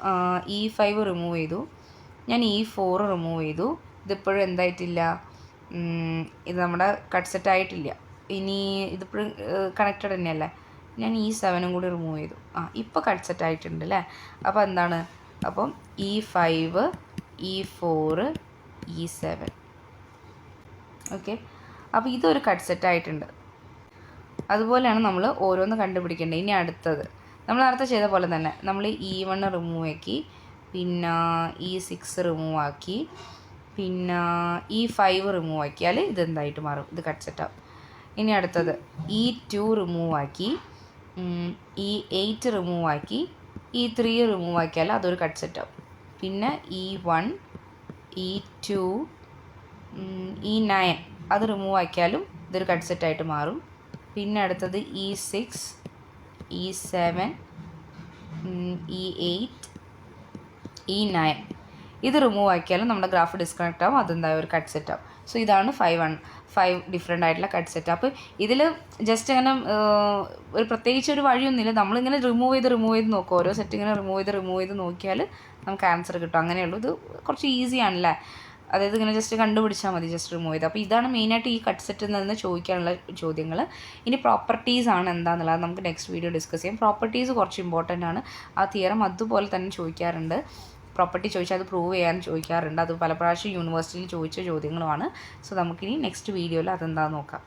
E5 റിമൂവ് ചെയ്തു, ഞാൻ E4 റിമൂവ് ചെയ്തു. ഇതിപ്പോഴും എന്തായിട്ടില്ല? ഇത് നമ്മുടെ കട്ട് സെറ്റ് ആയിട്ടില്ല. ഇനി ഇതിപ്പോഴും കണക്റ്റഡ് തന്നെയല്ലേ? ഞാൻ E7 കൂടി റിമൂവ് ചെയ്തു. ഇപ്പോൾ കട്ട് സെറ്റ് ആയിട്ടുണ്ട് അല്ലേ? അപ്പോൾ എന്താണ്? അപ്പം E5 E4 E7. ഓക്കെ, അപ്പോൾ ഇതൊരു കട്ട് സെറ്റ് ആയിട്ടുണ്ട്. അതുപോലെയാണ് നമ്മൾ ഓരോന്ന് കണ്ടുപിടിക്കേണ്ടത്. ഇനി അടുത്തത് നമ്മൾ നേരത്തെ ചെയ്ത പോലെ തന്നെ നമ്മൾ E1 റിമൂവ് ആക്കി, പിന്നെ E6 റിമൂവ് ആക്കി, പിന്നെ E5 റിമൂവ് ആക്കിയാൽ ഇതെന്തായിട്ട് മാറും? ഇത് കട്ട് സെറ്റ് ആവും. ഇനി അടുത്തത് E2 റിമൂവ് ആക്കി, E8 റിമൂവ് ആക്കി, E3 റിമൂവ് ആക്കിയാൽ അതൊരു കട്ട് സെറ്റ് ആവും. പിന്നെ E1 E2 E9 അത് റിമൂവ് ആക്കിയാലും ഇതൊരു കട്ട് സെറ്റായിട്ട് മാറും. പിന്നെ അടുത്തത് E6 E7 E8 E9 ഇത് റിമൂവ് ആക്കിയാലും നമ്മുടെ ഗ്രാഫ് ഡിസ്കണക്റ്റ് ആവും. അതെന്തായാലും ഒരു കട്ട് സെറ്റ് ആവും. സോ ഇതാണ് 5 ഡിഫറെൻ്റ് ആയിട്ടുള്ള കട്ട് സെറ്റ്. അപ്പോൾ ഇതിൽ ജസ്റ്റ് അങ്ങനെ ഒരു പ്രത്യേകിച്ച് ഒരു വഴിയൊന്നുമില്ല. നമ്മളിങ്ങനെ റിമൂവ് ചെയ്ത് നോക്കും. ഓരോ സെറ്റ് ഇങ്ങനെ റിമൂവ് ചെയ്ത് നോക്കിയാൽ നമുക്ക് ആൻസർ കിട്ടും. അങ്ങനെയുള്ളൂ. ഇത് കുറച്ച് ഈസിയാണല്ലേ? അതായത് ഇങ്ങനെ ജസ്റ്റ് കണ്ടുപിടിച്ചാൽ മതി, ജസ്റ്റ് റിമൂവ് ചെയ്ത്. അപ്പോൾ ഇതാണ് മെയിനായിട്ട് ഈ കട്ട് സെറ്റിൽ നിന്ന് ചോദിക്കാനുള്ള ചോദ്യങ്ങൾ. ഇനി പ്രോപ്പർട്ടീസ് ആണ് എന്താണെന്നുള്ളത് നമുക്ക് നെക്സ്റ്റ് വീഡിയോ ഡിസ്കസ് ചെയ്യാം. പ്രോപ്പർട്ടീസ് കുറച്ച് ഇമ്പോർട്ടൻ്റ് ആണ്. ആ തിയറം അതുപോലെ തന്നെ ചോദിക്കാറുണ്ട്. പ്രോപ്പർട്ടി ചോദിച്ചാൽ അത് പ്രൂവ് ചെയ്യാൻ ചോദിക്കാറുണ്ട്. അത് പല പ്രാവശ്യം യൂണിവേഴ്സിറ്റിയിൽ ചോദിച്ച ചോദ്യങ്ങളുമാണ്. സോ നമുക്കിനി നെക്സ്റ്റ് വീഡിയോയിൽ അതെന്താണെന്ന് നോക്കാം.